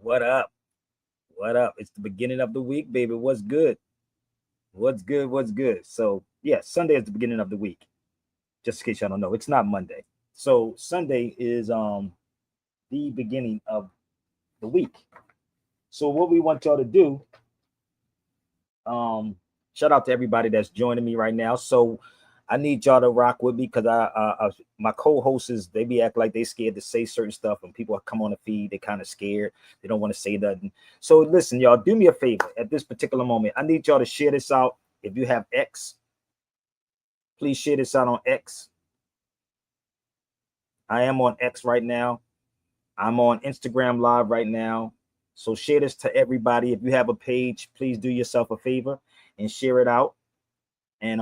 What up? What up? It's the beginning of the week, baby. What's good? What's good? What's good? So, yeah, Sunday is the beginning of the week. Just in case y'all don't know, it's not Monday. So, Sunday is the beginning of the week. So, what we want y'all to do, shout out to everybody that's joining me right now. So, I need y'all to rock with me because my co-hosts they be acting like they scared to say certain stuff, and people come on the feed, they kind of scared, they don't want to say nothing. So listen, y'all, do me a favor at this particular moment. I need y'all to share this out. If you have X, please share this out on X. I am on X right now. I'm on Instagram Live right now. So share this to everybody. If you have a page, please do yourself a favor and share it out. And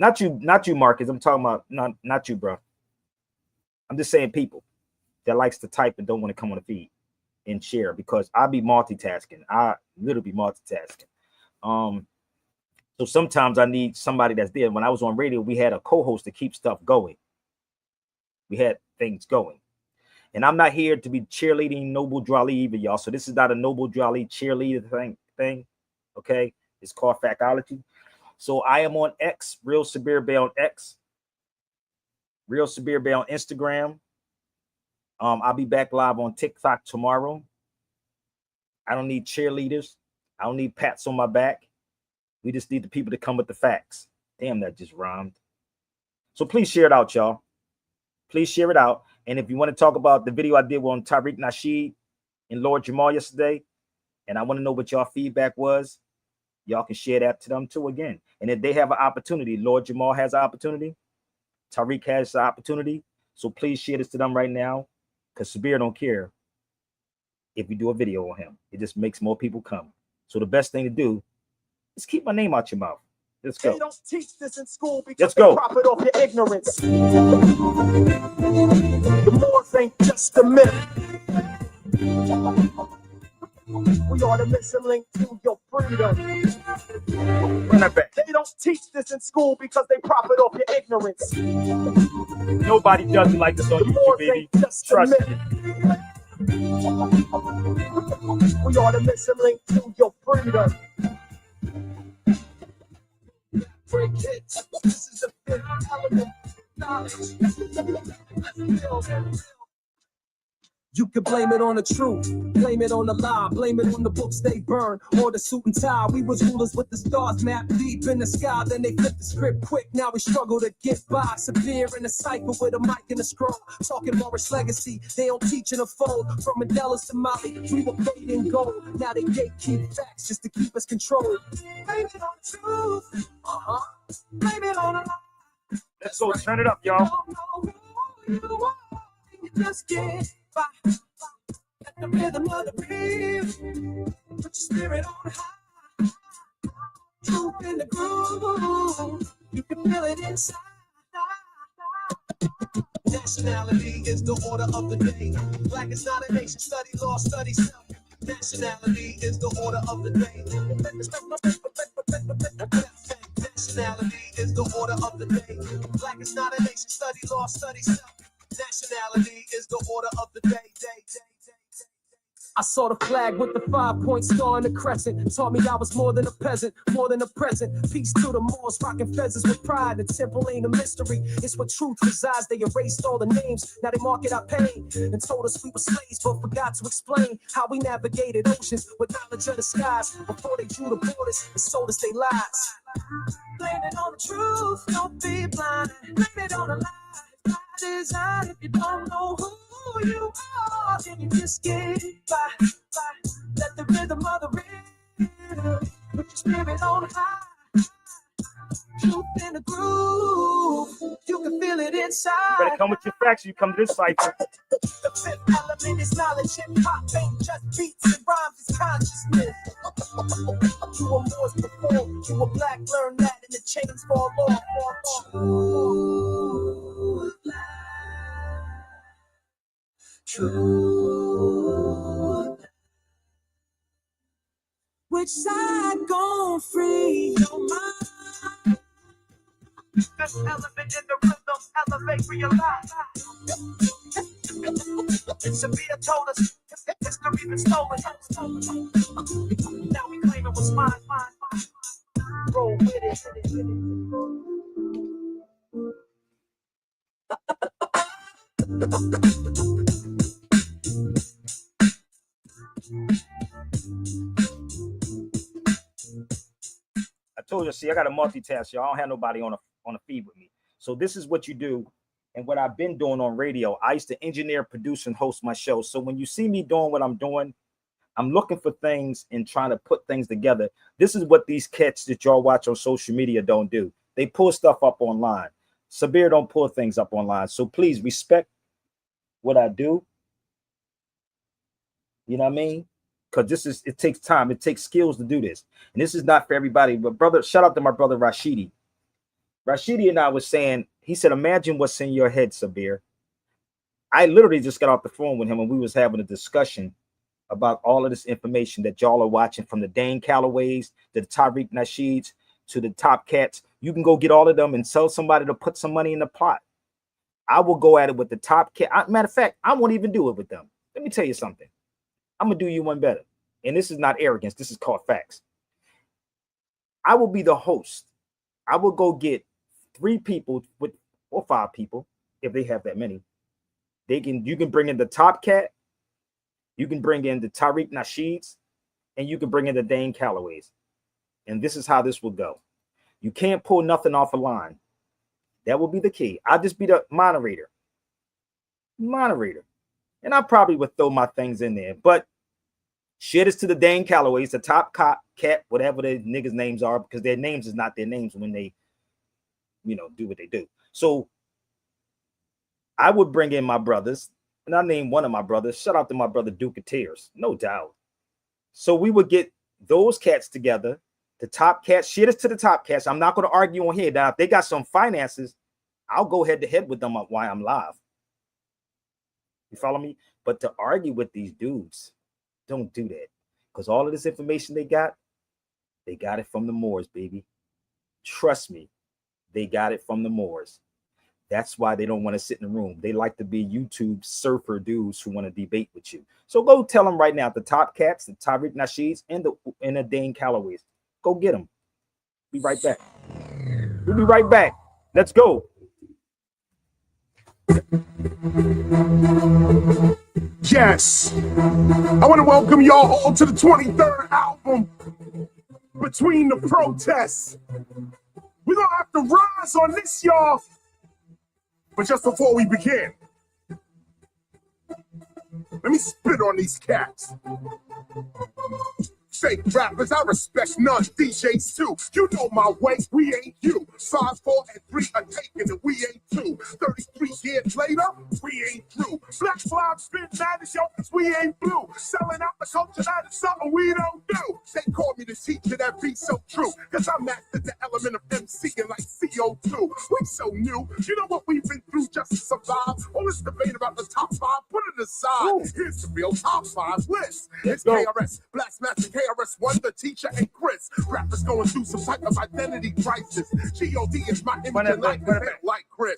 not you, Marcus. I'm talking about not you, bro. I'm just saying people that likes to type and don't want to come on the feed and share, because I be multitasking. I literally be multitasking. So sometimes I need somebody that's there. When I was on radio, we had a co-host to keep stuff going. We had things going. And I'm not here to be cheerleading Noble Drawley either, y'all. So this is not a Noble Drawley cheerleader thing. Okay. It's called Factology. So I am on X, Real Sabir Bay on X, Real Sabir Bay on Instagram. I'll be back live on TikTok tomorrow. I don't need cheerleaders. I don't need pats on my back. We just need the people to come with the facts. Damn, that just rhymed. So please share it out, y'all. Please share it out. And if you want to talk about the video I did on Tariq Nasheed and Lord Jamal yesterday, and I want to know what y'all feedback was, y'all can share that to them too again. And if they have an opportunity, Lord Jamal has an opportunity, Tariq has an opportunity. So please share this to them right now, because Sabir don't care if we do a video on him. It just makes more people come. So the best thing to do is keep my name out your mouth. Let's go. They don't teach this in school because they profit off your ignorance. The Moors ain't just a myth. We are the missing link to your freedom. Run that back. They don't teach this in school because they profit off your ignorance. Nobody does it like this on YouTube, baby. Trust me. We are the missing link to your freedom. Break hits. This is the fifth element. Knowledge. You can blame it on the truth, blame it on the lie, blame it on the books they burn, or the suit and tie. We was rulers with the stars mapped deep in the sky, then they flipped the script quick. Now we struggle to get by, severe in a cycle with a mic and a scroll. Talking Morris legacy, they don't teach in a fold. From Mandela's to Molly, we were paid in gold. Now they gatekeep facts just to keep us controlled. Blame it on the truth, blame it on the lie. Let's go, turn it up, y'all. You just get by. Let the rhythm of the real put your spirit on high. Truth in the groove, you can feel it inside. Nationality is the order of the day. Black is not a nation, study law, study self. Nationality is the order of the day. Nationality is the order of the day. Black is not a nation, study law, study self. Nationality is the order of the day. I saw the flag with the 5-point star and the crescent. Taught me I was more than a peasant, more than a present. Peace to the Moors, rocking feathers with pride. The temple ain't a mystery, it's where truth resides. They erased all the names, now they mark it our pain. And told us we were slaves, but forgot to explain how we navigated oceans with knowledge of the skies. Before they drew the borders and sold us their lies. Blame it on the truth, don't be blind. Blame it on the lies. Design. If you don't know who you are, then you just get by. Let the rhythm of the rhythm put your spirit on high. Truth in the groove, you can feel it inside. You better come with your facts, you come to this cipher. The fifth element is knowledge. Hip-hop ain't just beats and rhymes, it's consciousness. You were Moors before, you were black, learn that, and the chains fall off. True. Which side gon' free your mind? This element in the rhythm, elevate, realize. Sabia told us, History been stolen. Now we claim it was mine. Roll with it. I told you, see, I got to multitask, y'all. I don't have nobody on a feed with me. So this is what you do. And what I've been doing on radio, I used to engineer, produce, and host my show. So when you see me doing what I'm doing, I'm looking for things and trying to put things together. This is what these cats that y'all watch on social media don't do. They pull stuff up online. Sabir don't pull things up online. So please respect what I do. You know what I mean? Because it takes time. It takes skills to do this. And this is not for everybody. But brother, shout out to my brother Rashidi. Rashidi and I was saying, he said, imagine what's in your head, Sabir. I literally just got off the phone with him and we was having a discussion about all of this information that y'all are watching, from the Dane Callaways to the Tariq Nasheeds to the Top Cats. You can go get all of them and tell somebody to put some money in the pot. I will go at it with the Top Cat. Matter of fact, I won't even do it with them. Let me tell you something. I'm going to do you one better. And this is not arrogance. This is called facts. I will be the host. I will go get 3 people or 5 people, if they have that many. You can bring in the Top Cat, you can bring in the Tariq Nasheeds, and you can bring in the Dane Callaways. And this is how this will go. You can't pull nothing off a line. That will be the key. I'll just be the moderator. And I probably would throw my things in there. But share this to the Dane Callaways, the Top Cat, whatever the niggas' names are, because their names is not their names when they, do what they do. So I would bring in my brothers, and I named one of my brothers. Shout out to my brother Duke of Tears, no doubt. So we would get those cats together, the Top Cats. Share this to the Top Cats. I'm not going to argue on here. Now, if they got some finances, I'll go head to head with them while I'm live. You follow me? But to argue with these dudes, don't do that. Because all of this information they got it from the Moors, baby. Trust me, they got it from the Moors. That's why they don't want to sit in the room. They like to be YouTube surfer dudes who want to debate with you. So go tell them right now, the Top Cats, the Tariq Nasheeds, and the Dane Callaways. Go get them. Be right back. We'll be right back. Let's go. Yes, I want to welcome y'all all to the 23rd album, Between the Protests. We're going to have to rise on this, y'all. But just before we begin, let me spit on these cats. Fake rappers, I respect none. DJs too. You know my way, we ain't you. 5, 4, and 3 are taking it, we ain't 2. 33 years later, we ain't through. Black Flag spin mad as yo, cause we ain't blue. Selling out the culture, that is something we don't do. They call me the teacher, that be so true. Cause I mastered the element of MCing like CO2. We so new, you know what we've been through just to survive. All this debate about the top 5, put it aside. Ooh. Here's the real top 5 list. It's KRS, Blastmaster, KRS-One, the teacher, and Chris. Rappers going through some type of identity crisis. G.O.D. is my image and like Chris.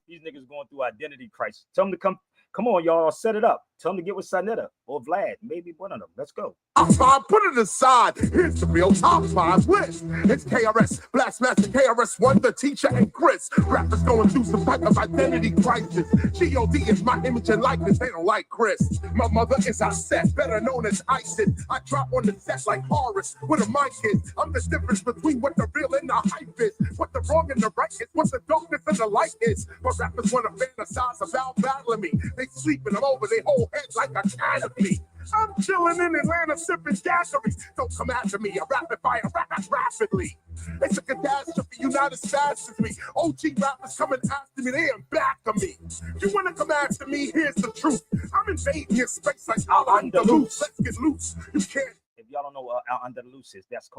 These niggas going through identity crisis. Tell them to come on, y'all, set it up. Tell them to get with Sanetta or Vlad, maybe one of them. Let's go. Top 5, put it aside. Here's the real top 5 list. It's KRS, Blastmaster, KRS-One, the teacher, and Chris. Rappers going through some type of identity crisis. G.O.D. is my image and likeness. They don't like Chris. My mother is Isis, better known as ISIS. I drop on the set like Horace with a mic is. I'm the difference between what the real and the hype is. What the wrong and the right is. What the darkness and the light is. But rappers want to fantasize about battling me. They sleeping all over their whole head like a canopy. I'm chilling in Atlanta sipping daiquiris. Don't come after me, I rapid fire rap rapidly. It's a catastrophe, you not as fast as me. OG rappers coming after me, they ain't back of me. You wanna come after me, here's the truth. I'm invading your space like Al-Andalus. Let's get loose, you can't. If y'all don't know what Al-Andalus is, that's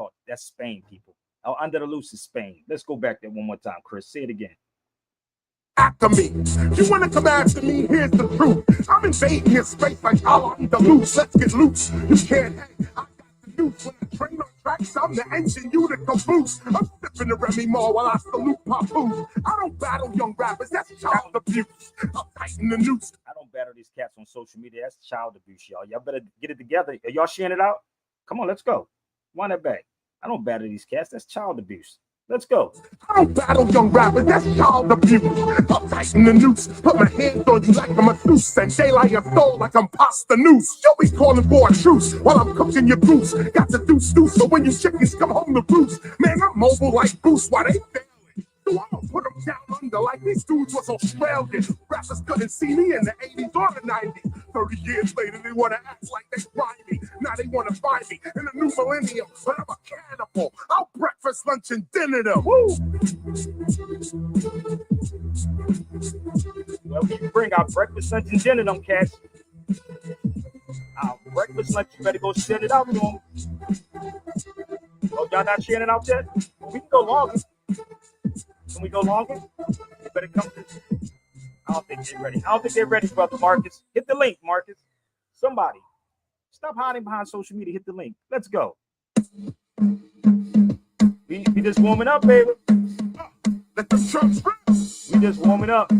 Spain, people. Al-Andalus is Spain. Let's go back there one more time, Chris. Say it again. After me. You wanna come after me? Here's the truth. I'm invading your space like Al-Andalus. Let's get loose. You can't hang. I got the news when I train on tracks. I'm the engine, you the caboose. I'm sipping the Remy Moore while I salute Papoose. I don't battle young rappers, that's child abuse. I'm tighten the noose. I don't battle batter these cats on social media. That's child abuse, y'all. Y'all better get it together. Are y'all sharing it out? Come on, let's go. Wind that back. I don't batter these cats. That's child abuse. Let's go. I don't battle young rappers, that's child abuse. I'll tighten the noose, put my hands on you like I'm a noose, and daylight your soul like I'm pasta noose. You'll be calling for a truce while I'm cooking your goose. Got to do stew, so when you chickens come home to roost, man, I'm mobile like Bruce while they failing. So I'ma put them down under like these dudes was Australian. Rappers couldn't see me in the 80s or the 90s. 30 years later, they wanna act like they find me. Now they wanna find me in the new millennium, but I'm a cannibal. I'll breakfast, lunch, and dinner them. Woo! Well, we bring our breakfast, lunch, and dinner them cats. Our breakfast, lunch, you better go send it out to them. Oh, y'all not sharing it out yet? Well, we can go longer. Can we go longer? You better come to this. I don't think they're ready. I don't think they're ready, brother Marcus. Hit the link, Marcus. Somebody. Stop hiding behind social media. Hit the link. Let's go. We just warming up, baby. Let the drums rip. We just warming up.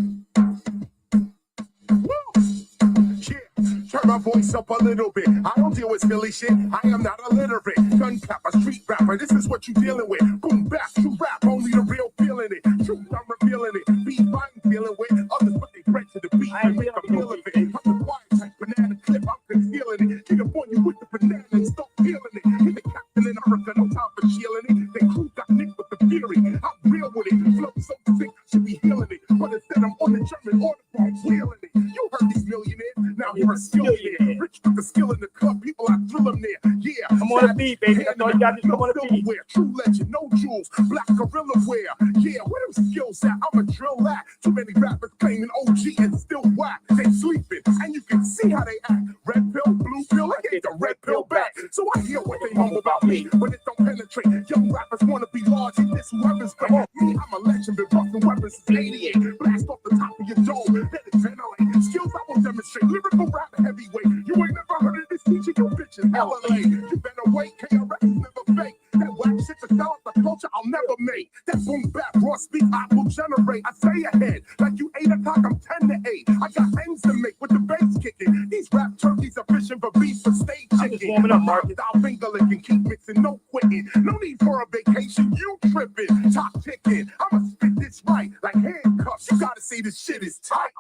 Turn my voice up a little bit. I don't deal with silly shit. I am not illiterate. Gun capper, street rapper. This is what you dealing with. Boom, bap, you rap. Only the real feeling it. Truth, I'm revealing it. Beat, I'm feeling with. Others put they bread to the beat and make a meal of it. I'm the quiet type banana clip. I'm concealing it. Get up on you with the banana and start feeling it. Hit the captain in America. No time for shielding it. They crew got Nick with the fury. I'm real with it. Flow so sick, should be healing it. But instead, I'm on the German order from wheeling it. You heard these millionaires. Now you're a skill. Rich with the skill in the club, people I drill them there. Yeah, I'm on the beat, baby. That's all you got to do. Come on the beat. True legend, no jewels, black gorilla wear. Yeah, where them skills at? I'm a drill at. Too many rappers claiming OG and still whack. They sleeping, and you can see how they act. Red pill, blue pill, I gave the red pill back. So I hear what they mumble about me, but it don't penetrate. Young rappers want to be large and this weapons great. Me, I'm a legend, been busting weapons since 88. Blast off the top of your dome, then it ventilate. Skills I will demonstrate, lyrical rap heavyweight. You ain't never heard of this teacher, you bitches hella late. You better wait, KRS is never fake. That whack shit to sell up the culture I'll never make. That boom bap, raw speak, I will generate. I say ahead, like you 8 o'clock, I'm 10 to 8. I got ends to make with the bass kicking. These rap turkeys are fishing for beef for stage chicken. I'm just warming up, Marcus. I'll finger licking, keep mixing, no quitting. No need for a vacation, you tripping. Top ticking, I'ma spit this right, like handcuffs. You gotta say this shit is tight.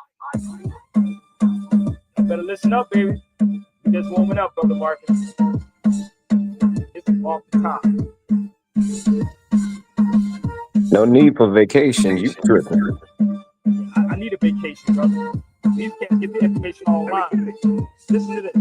You better listen up, baby. We just warming up, brother Marcus. It's off the top. No need for vacation. You tripping. I need a vacation, brother. These can't get the information online. Listen to this.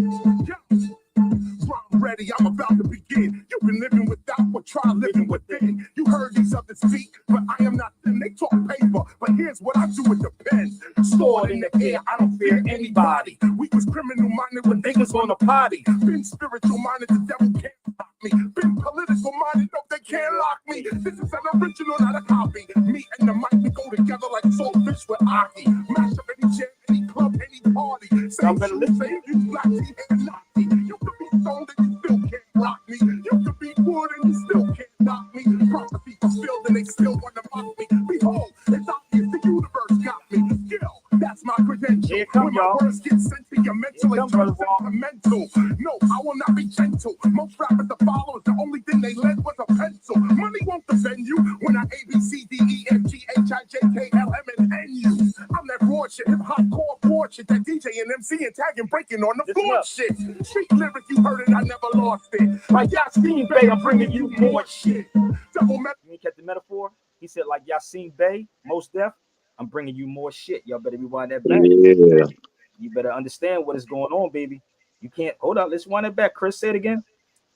I'm ready, I'm about to begin. You've been living without, but try living within. You heard these others speak, but I am not them. They talk paper, but here's what I do with the pen. Stored in the air, I don't fear anybody. We was criminal minded when they was on the potty. Been spiritual minded, the devil can't stop me. Been political minded, no, they can't lock me. This is an original, not a copy. Me and the mic, we go together like soulfish with Aki. Mash up any jam, any club, any party. Same shoes, same you, black tea, and Nazi. You could be stoned and you still can't rock me. You could be wood and you still can't knock me. Prophecy fulfilled and they still want to mock me. Behold, it's obvious the universe got me. Skill, that's my credential. Here come, when my y'all. words get sentimental, it turns sentimental. No, I will not be gentle. Most rappers the followers, the only thing they led was a pencil. Money won't defend you when I ABCDEFGHIJKLMNU. I'm that raw shit, hip hop core portrait, that DJ and MC and tagging breaking on the floor shit. Street lyrics, you heard it, I never lost it. Like Yasin Bey, I'm bringing you more shit. Double metal. You catch the metaphor? He said, like Yasin Bey, most deaf. I'm bringing you more shit. Y'all better rewind that back. Yeah. You better understand what is going on, baby. You can't hold on. Let's wind it back. Chris, say it again.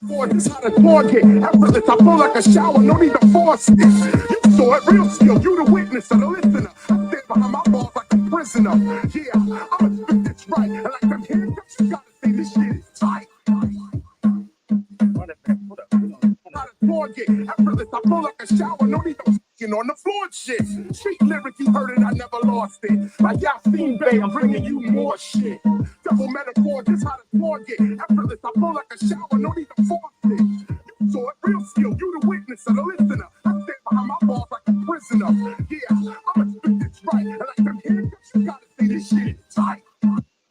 Boy, this how the target. Effortless, I flow like a shower, no need to force it. You saw it, real skill. You the witness and the listener. I stand behind my balls like a prisoner. Yeah, I'ma spit this right. And like them handcuffs, you gotta say this shit is tight. Run it back. Hold up. How the target. Effortless, I flow like a shower, no need to on the floor shit. Street lyrics, you heard it, I never lost it. Like Yasin Bey, I'm bringing you more shit. Double metaphor, this how the target. Effortless, I flow like a shower, no need to force it. You saw it, real skill, you the witness and the listener. I stand behind my balls like a prisoner. Yeah, I'ma spit this right. And like them handcuffs, you gotta say this shit is tight.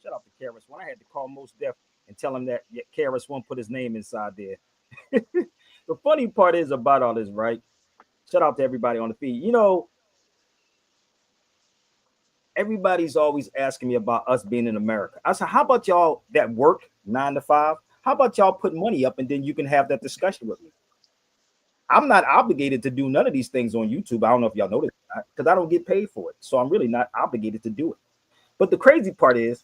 Shut KRS-One. I had to call Most Def and tell him that KRS-One put his name inside there. The funny part is about all this, right? Shout out to everybody on the feed. You know, everybody's always asking me about us being in America. I said, how about y'all that work 9 to 5? How about y'all put money up and then you can have that discussion with me? I'm not obligated to do none of these things on YouTube. I don't know if y'all noticed because I don't get paid for it. So I'm really not obligated to do it. But the crazy part is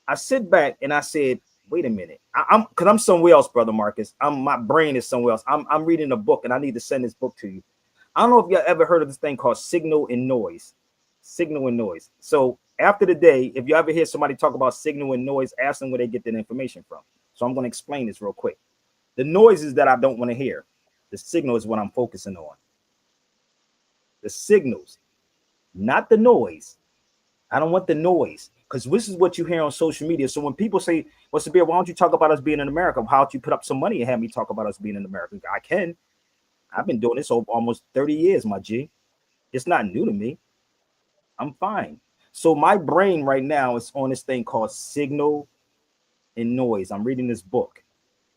I sit back and I said, wait a minute. I'm somewhere else, brother Marcus. My brain is somewhere else. I'm reading a book and I need to send this book to you. I don't know if y'all ever heard of this thing called signal and noise. Signal and noise. So after the day, if you ever hear somebody talk about signal and noise, ask them where they get that information from. So I'm going to explain this real quick. The noise is that I don't want to hear. The signal is what I'm focusing on. The signals, not the noise. I don't want the noise because this is what you hear on social media. So when people say, well, Sabir, why don't you talk about us being in America? How don't you put up some money and have me talk about us being in America? I can. I've been doing this over almost 30 years, my G. It's not new to me. I'm fine. So my brain right now is on this thing called signal and noise. I'm reading this book.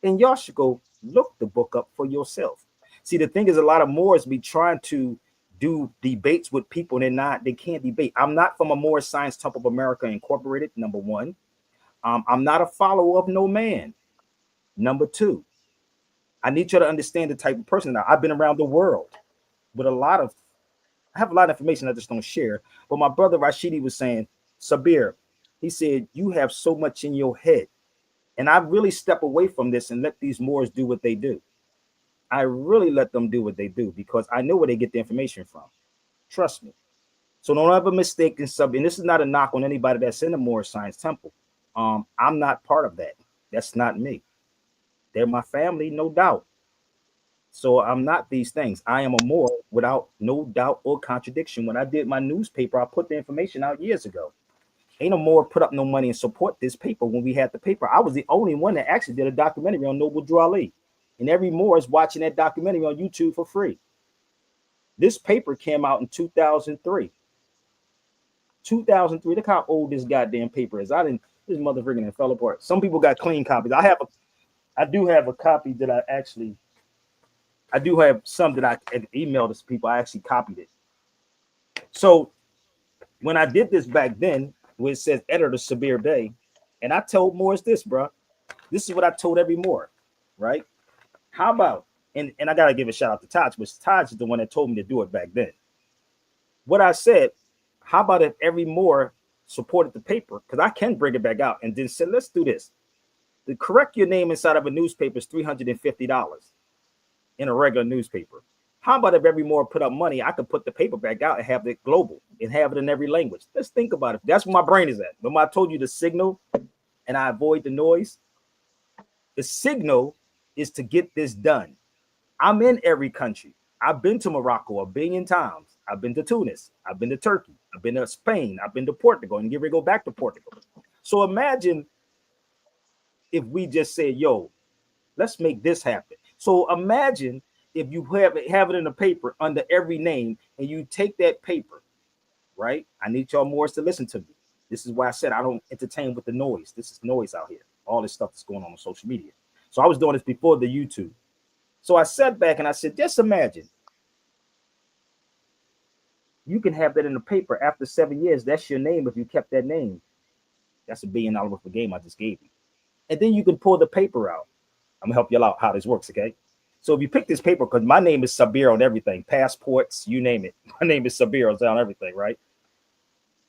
And y'all should go look the book up for yourself. See, the thing is, a lot of Moors be trying to do debates with people and they can't debate. I'm not from a Moor Science Temple of America Incorporated, number one. I'm not a follower of no man. Number two, I need you to understand the type of person that I've been around the world with I have a lot of information I just don't share. But my brother Rashidi was saying, Sabir, he said, you have so much in your head. And I really step away from this and let these Moors do what they do. I really let them do what they do because I know where they get the information from. Trust me. So don't ever mistake in something. This is not a knock on anybody that's in the Moor Science Temple. I'm not part of that. That's not me. They're my family, no doubt. So I'm not these things. I am a Moor without no doubt or contradiction. When I did my newspaper, I put the information out years ago. Ain't no Moor put up no money and support this paper when we had the paper. I was the only one that actually did a documentary on Noble Drew Ali. And every Moor is watching that documentary on YouTube for free. This paper came out in 2003. 2003. Look how old this goddamn paper is. This motherfucking fell apart. Some people got clean copies. I do have a copy that I do have some that I emailed to people. I actually copied it. So when I did this back then, where it says editor Sabir Bey, and I told Morris this, bro. This is what I told every Moor, right? How about, and I gotta give a shout out to Taj, which Taj is the one that told me to do it back then. What I said, how about if every Moor supported the paper? Because I can bring it back out and then said, let's do this. To correct your name inside of a newspaper is $350 in a regular newspaper. How about if every Moor put up money, I could put the paper back out and have it global and have it in every language. Let's think about it. That's where my brain is at. Remember I told you the signal and I avoid the noise? The signal is to get this done. I'm in every country. I've been to Morocco 1 billion times. I've been to Tunis. I've been to Turkey. I've been to Spain. I've been to Portugal and get ready to go back to Portugal. So imagine if we just said, yo, let's make this happen. So imagine if you have it in a paper under every name and you take that paper, right? I need y'all Moors to listen to me. This is why I said I don't entertain with the noise. This is noise out here. All this stuff that's going on social media. So I was doing this before the YouTube. So I sat back and I said, just imagine. You can have that in the paper after 7 years. That's your name if you kept that name. That's $1 billion worth of game I just gave you. And then you can pull the paper out. I'm gonna help you out how this works, okay? So if you pick this paper, because my name is Sabir on everything, passports, you name it. My name is Sabir on everything, right?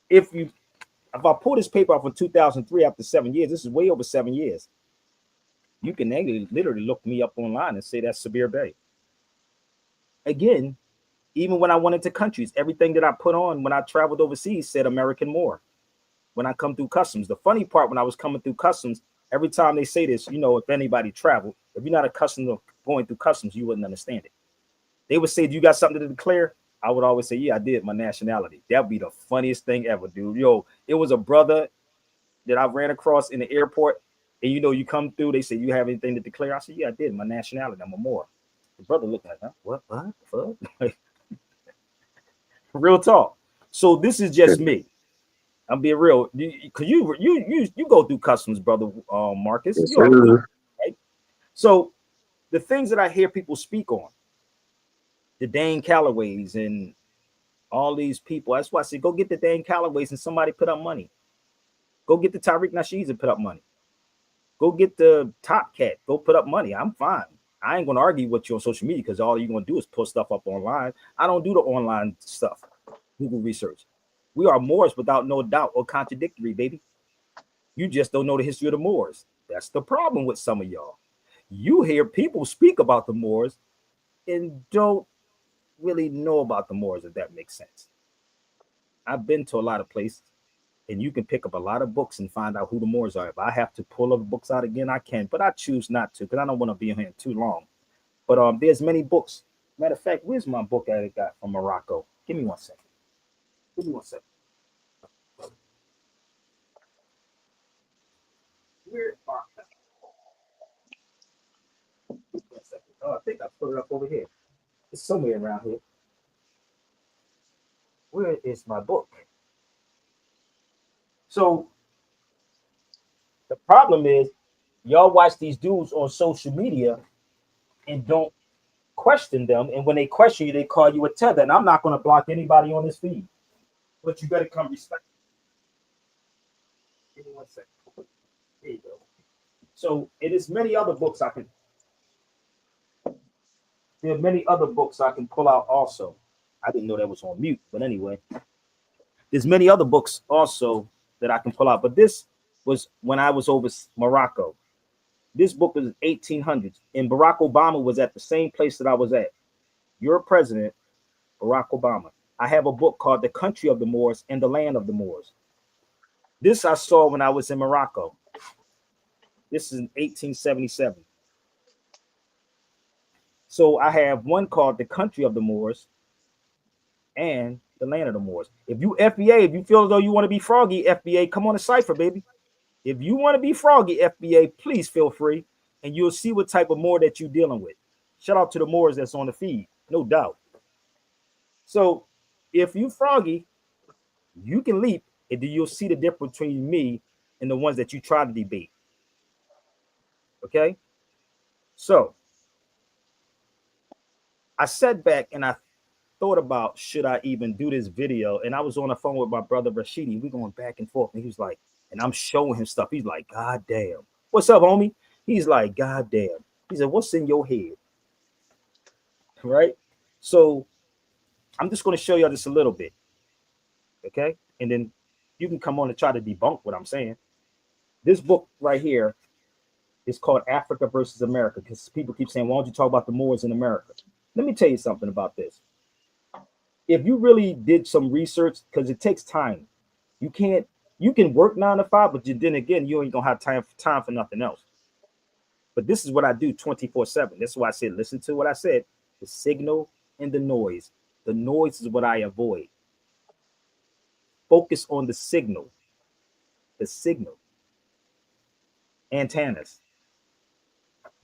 If I pull this paper off in 2003 after 7 years, this is way over 7 years. You can literally look me up online and say that's Sabir Bey. Again, even when I went into countries, everything that I put on when I traveled overseas said American Moor. When I come through customs, the funny part when I was coming through customs, every time they say this, you know, if anybody traveled, if you're not accustomed to going through customs, you wouldn't understand it. They would say, do you got something to declare? I would always say, yeah, I did, my nationality. That'd be the funniest thing ever, dude. Yo, it was a brother that I ran across in the airport. And you know, you come through, they say, you have anything to declare? I said, yeah, I did, my nationality. I'm a Moor. The brother looked like, huh? What the fuck? Real talk. So this is just me. I'm being real, because you go through customs, brother Marcus. Yes, You already know, sir. right? So the things that I hear people speak on, the Dane Callaways and all these people. That's why I say go get the Dane Callaways and somebody put up money. Go get the Tariq Nasheeds and put up money. Go get the Top Cat. Go put up money. I'm fine. I ain't gonna argue with you on social media because all you're gonna do is put stuff up online. I don't do the online stuff. Google research. We are Moors without no doubt or contradictory, baby. You just don't know the history of the Moors. That's the problem with some of y'all. You hear people speak about the Moors and don't really know about the Moors, if that makes sense. I've been to a lot of places, and you can pick up a lot of books and find out who the Moors are. If I have to pull up books out again, I can, but I choose not to because I don't want to be in here too long. But there's many books. Matter of fact, where's my book I got from Morocco? Give me 1 second. Give me 1 second. Where are 1 second? Oh, I think I put it up over here. It's somewhere around here. Where is my book? So the problem is, y'all watch these dudes on social media and don't question them. And when they question you, they call you a tether. And I'm not going to block anybody on this feed, but you better come respect. Give me 1 second. There you go. So it is many other books I can. There are many other books I can pull out also. I didn't know that was on mute, but anyway, there's many other books also that I can pull out. But this was when I was over Morocco. This book was 1800s, and Barack Obama was at the same place that I was at. Your president, Barack Obama. I have a book called The Country of the Moors and the Land of the Moors. This I saw when I was in Morocco. This is in 1877. So I have one called The Country of the Moors and the Land of the Moors. If you FBA, if you feel as though you want to be froggy, FBA, come on the cipher, baby. If you want to be froggy, FBA, please feel free, and you'll see what type of Moor that you're dealing with. Shout out to the Moors that's on the feed, no doubt. So if you froggy, you can leap, and then you'll see the difference between me and the ones that you try to debate. Okay? So I sat back and I thought about should I even do this video? And I was on the phone with my brother Rashidi. We going back and forth, and he was like, and I'm showing him stuff. He's like, God damn. What's up, homie? He's like, God damn. He said, what's in your head? Right? So I'm just going to show y'all this a little bit. Okay? And then you can come on and try to debunk what I'm saying. This book right here is called Africa versus America, because people keep saying, why don't you talk about the Moors in America? Let me tell you something about this. If you really did some research, because it takes time, you can work 9 to 5, but then again, you ain't gonna have time for nothing else. But this is what I do 24/7. This is why I said, listen to what I said: the signal and the noise. The noise is what I avoid. Focus on the signal. The signal. Antennas.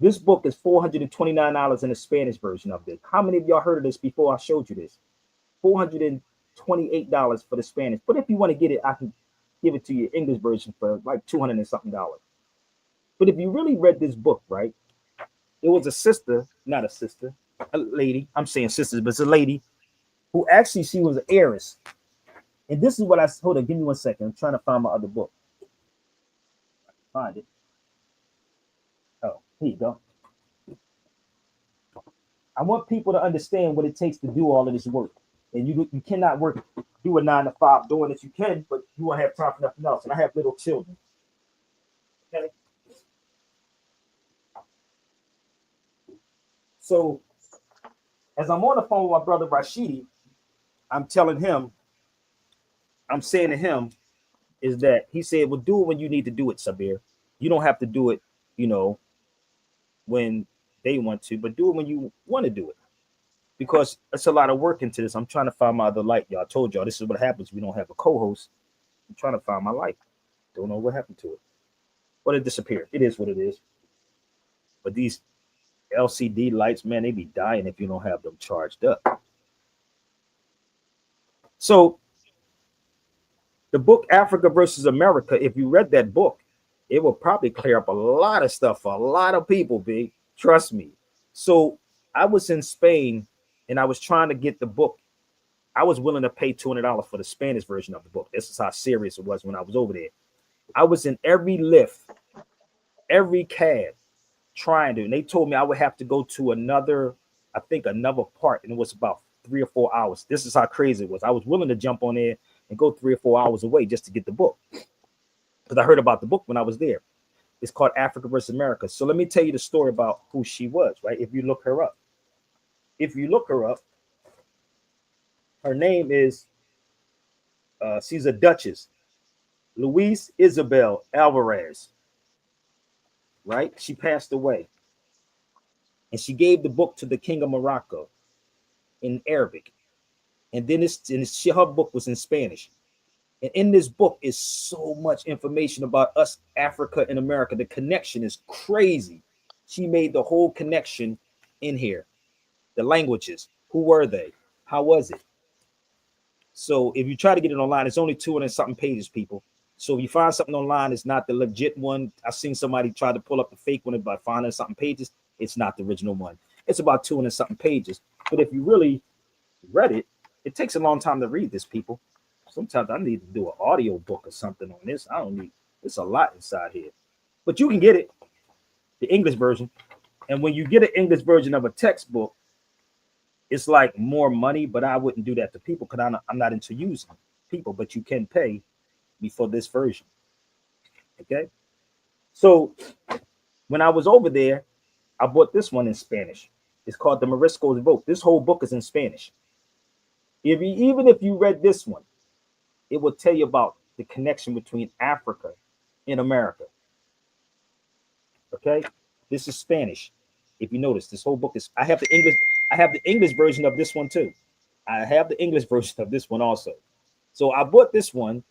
This book is $429 in the Spanish version of this. How many of y'all heard of this before I showed you this? $428 for the Spanish. But if you want to get it, I can give it to you English version for like $200 and something. But if you really read this book, right, it was a sister, not a sister, a lady. I'm saying sisters, but it's a lady who actually, she was an heiress. And this is what I, hold on, give me 1 second. I'm trying to find my other book. Find it. Oh, here you go. I want people to understand what it takes to do all of this work. And you cannot work, do a 9 to 5 doing this. You can, but you won't have time for nothing else. And I have little children. Okay. So as I'm on the phone with my brother Rashidi, I'm saying to him, is that he said, well, do it when you need to do it, Sabir. You don't have to do it, when they want to, but do it when you want to do it. Because it's a lot of work into this. I'm trying to find my other light. Y'all, I told y'all this is what happens. We don't have a co-host. I'm trying to find my light. Don't know what happened to it. But it disappeared. It is what it is. But these LCD lights, man, they be dying if you don't have them charged up. So The book Africa versus America, if you read that book, it will probably clear up a lot of stuff for a lot of people, B. Trust me. So I was in Spain and I was trying to get the book. I was willing to pay $200 for the Spanish version of the book. This is how serious it was when I was over there. I was in every lift, every cab trying to, and they told me I would have to go to another, I think another part, and it was about 3 or 4 hours. This is how crazy it was. I was willing to jump on there and go 3 or 4 hours away just to get the book because I heard about the book when I was there. It's called Africa versus America. So let me tell you the story about who she was, right? If you look her up, her name is, she's a Duchess, Luis Isabel Alvarez, right? She passed away. And she gave the book to the King of Morocco in Arabic. And then her book was in Spanish. And in this book is so much information about us, Africa and America. The connection is crazy. She made the whole connection in here. The languages, who were they? How was it? So if you try to get it online, it's only 200 and something pages, people. So if you find something online, it's not the legit one. I've seen somebody try to pull up the fake one by finding something pages. It's not the original one. It's about 200 something pages. But if you really read it, it takes a long time to read this, people. Sometimes I need to do an audio book or something on this. I don't need, it's a lot inside here. But you can get it, the English version. And when you get an English version of a textbook, it's like more money, but I wouldn't do that to people because I'm not into using people, but you can pay me for this version. Okay. So when I was over there, I bought this one in Spanish. It's called the Morisco's Vote. This whole book is in Spanish. Even if you read this one, it will tell you about the connection between Africa and America. Okay, this is Spanish. If you notice, this whole book is. I have the English version of this one too. I have the English version of this one also. So I bought this one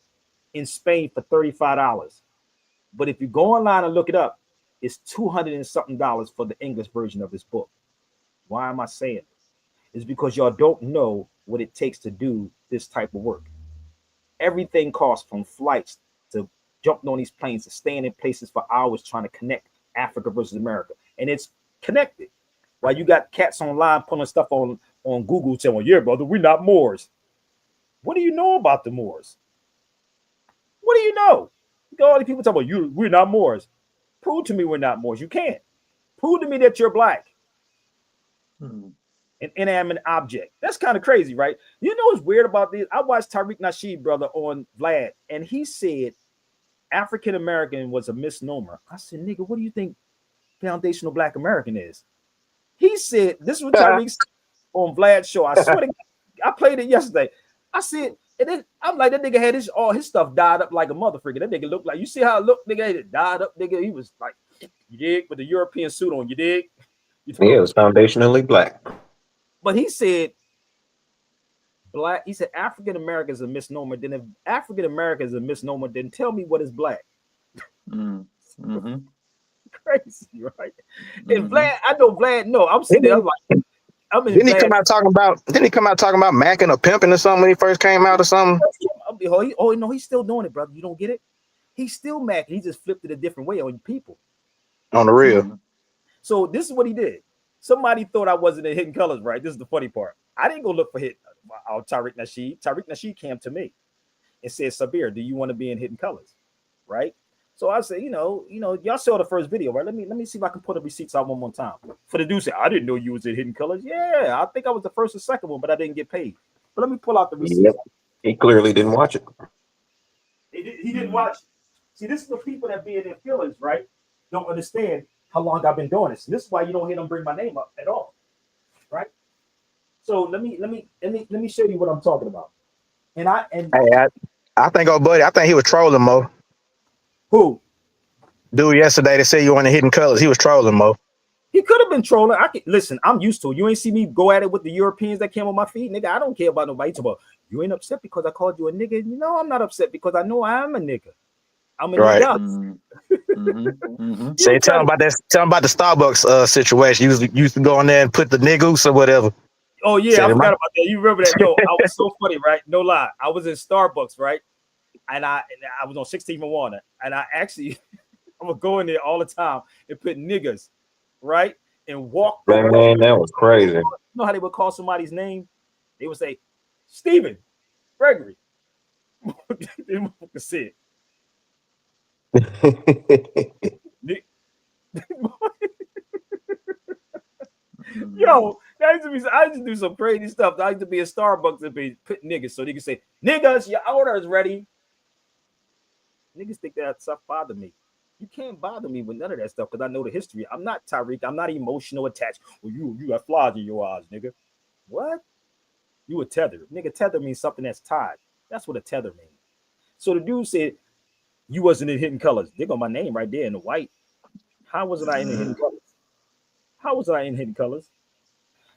in Spain for $35. But if you go online and look it up, it's $200 and something for the English version of this book. Why am I saying this? It's because y'all don't know what it takes to do this type of work. Everything costs, from flights to jumping on these planes to staying in places for hours trying to connect Africa versus America. And it's connected. While you got cats online pulling stuff on Google saying, well, yeah, brother, we're not Moors. What do you know about the Moors? What do you know? All these people talk about we're not Moors. Prove to me we're not Moors. You can't. Prove to me that you're black. An inanimate object. That's kind of crazy, right? You know what's weird about this? I watched Tariq Nasheed, brother, on Vlad, and he said African American was a misnomer. I said, nigga, what do you think foundational Black American is? He said, this is what Tariq said on Vlad's show. I swear to God, I played it yesterday. I said, and then I'm like, that nigga had all his stuff dyed up like a motherfucker. That nigga looked like, you see how it looked, nigga? It dyed up, nigga. He was like, you dig? With the European suit on, you dig? You know? Yeah, it was foundationally black. But he said, black, he said African American is a misnomer. Then if African American is a misnomer, then tell me what is black. Mm-hmm. Crazy, right? And Vlad, I know Vlad. No, I'm sitting there. I'm like, Didn't he come out talking about macking or pimping or something when he first came out or something? Oh no, he's still doing it, brother. You don't get it? He's still macking. He just flipped it a different way on people. On the real. So this is what he did. Somebody thought I wasn't in Hidden Colors, right? This is the funny part. I didn't go look for Tariq Nasheed. Tariq Nasheed came to me and said, Sabir, do you want to be in Hidden Colors? Right? So I said, you know, y'all saw the first video, right? Let me see if I can put the receipts out one more time. For the dude said, I didn't know you was in Hidden Colors. Yeah, I think I was the first or second one, but I didn't get paid. But let me pull out the receipts. Yep. He clearly didn't watch it. He didn't watch it. See, this is the people that be in their feelings, right? Don't understand how long I've been doing this. And this is why you don't hear them bring my name up at all. Right? So let me show you what I'm talking about. I think, oh buddy, I think he was trolling Mo. Who? Dude yesterday that said you want the Hidden Colors. He was trolling Mo. He could have been trolling. Listen, I'm used to it. You ain't see me go at it with the Europeans that came on my feet, nigga. I don't care about nobody. About you ain't upset because I called you a nigga. You know I'm not upset because I know I am a nigga. I'm a nigga. Say tell him about that. Tell him about the Starbucks situation. You used to go in there and put the niggas or whatever. Oh yeah, I forgot about that. You remember that? Yo, I was so funny, right? No lie. I was in Starbucks, right? and I was on 16th and Warner, and I actually I would go in there all the time and put niggas, right, and walk Man, away. that was crazy. You know how they would call somebody's name? They would say, Stephen Gregory. They motherfucker said, Nick. Yo, I used to do some crazy stuff. I used to be in Starbucks and be put niggas so they could say, niggas, your order is ready. Niggas think that stuff bother me. You can't bother me with none of that stuff because I know the history. I'm not Tyreek. I'm not emotional attached. Well, you got flies in your eyes, nigga. What? You a tether. Nigga, tether means something that's tied. That's what a tether means. So the dude said, you wasn't in Hidden Colors. They got my name right there in the white. How wasn't I in the Hidden Colors? How was I in Hidden Colors?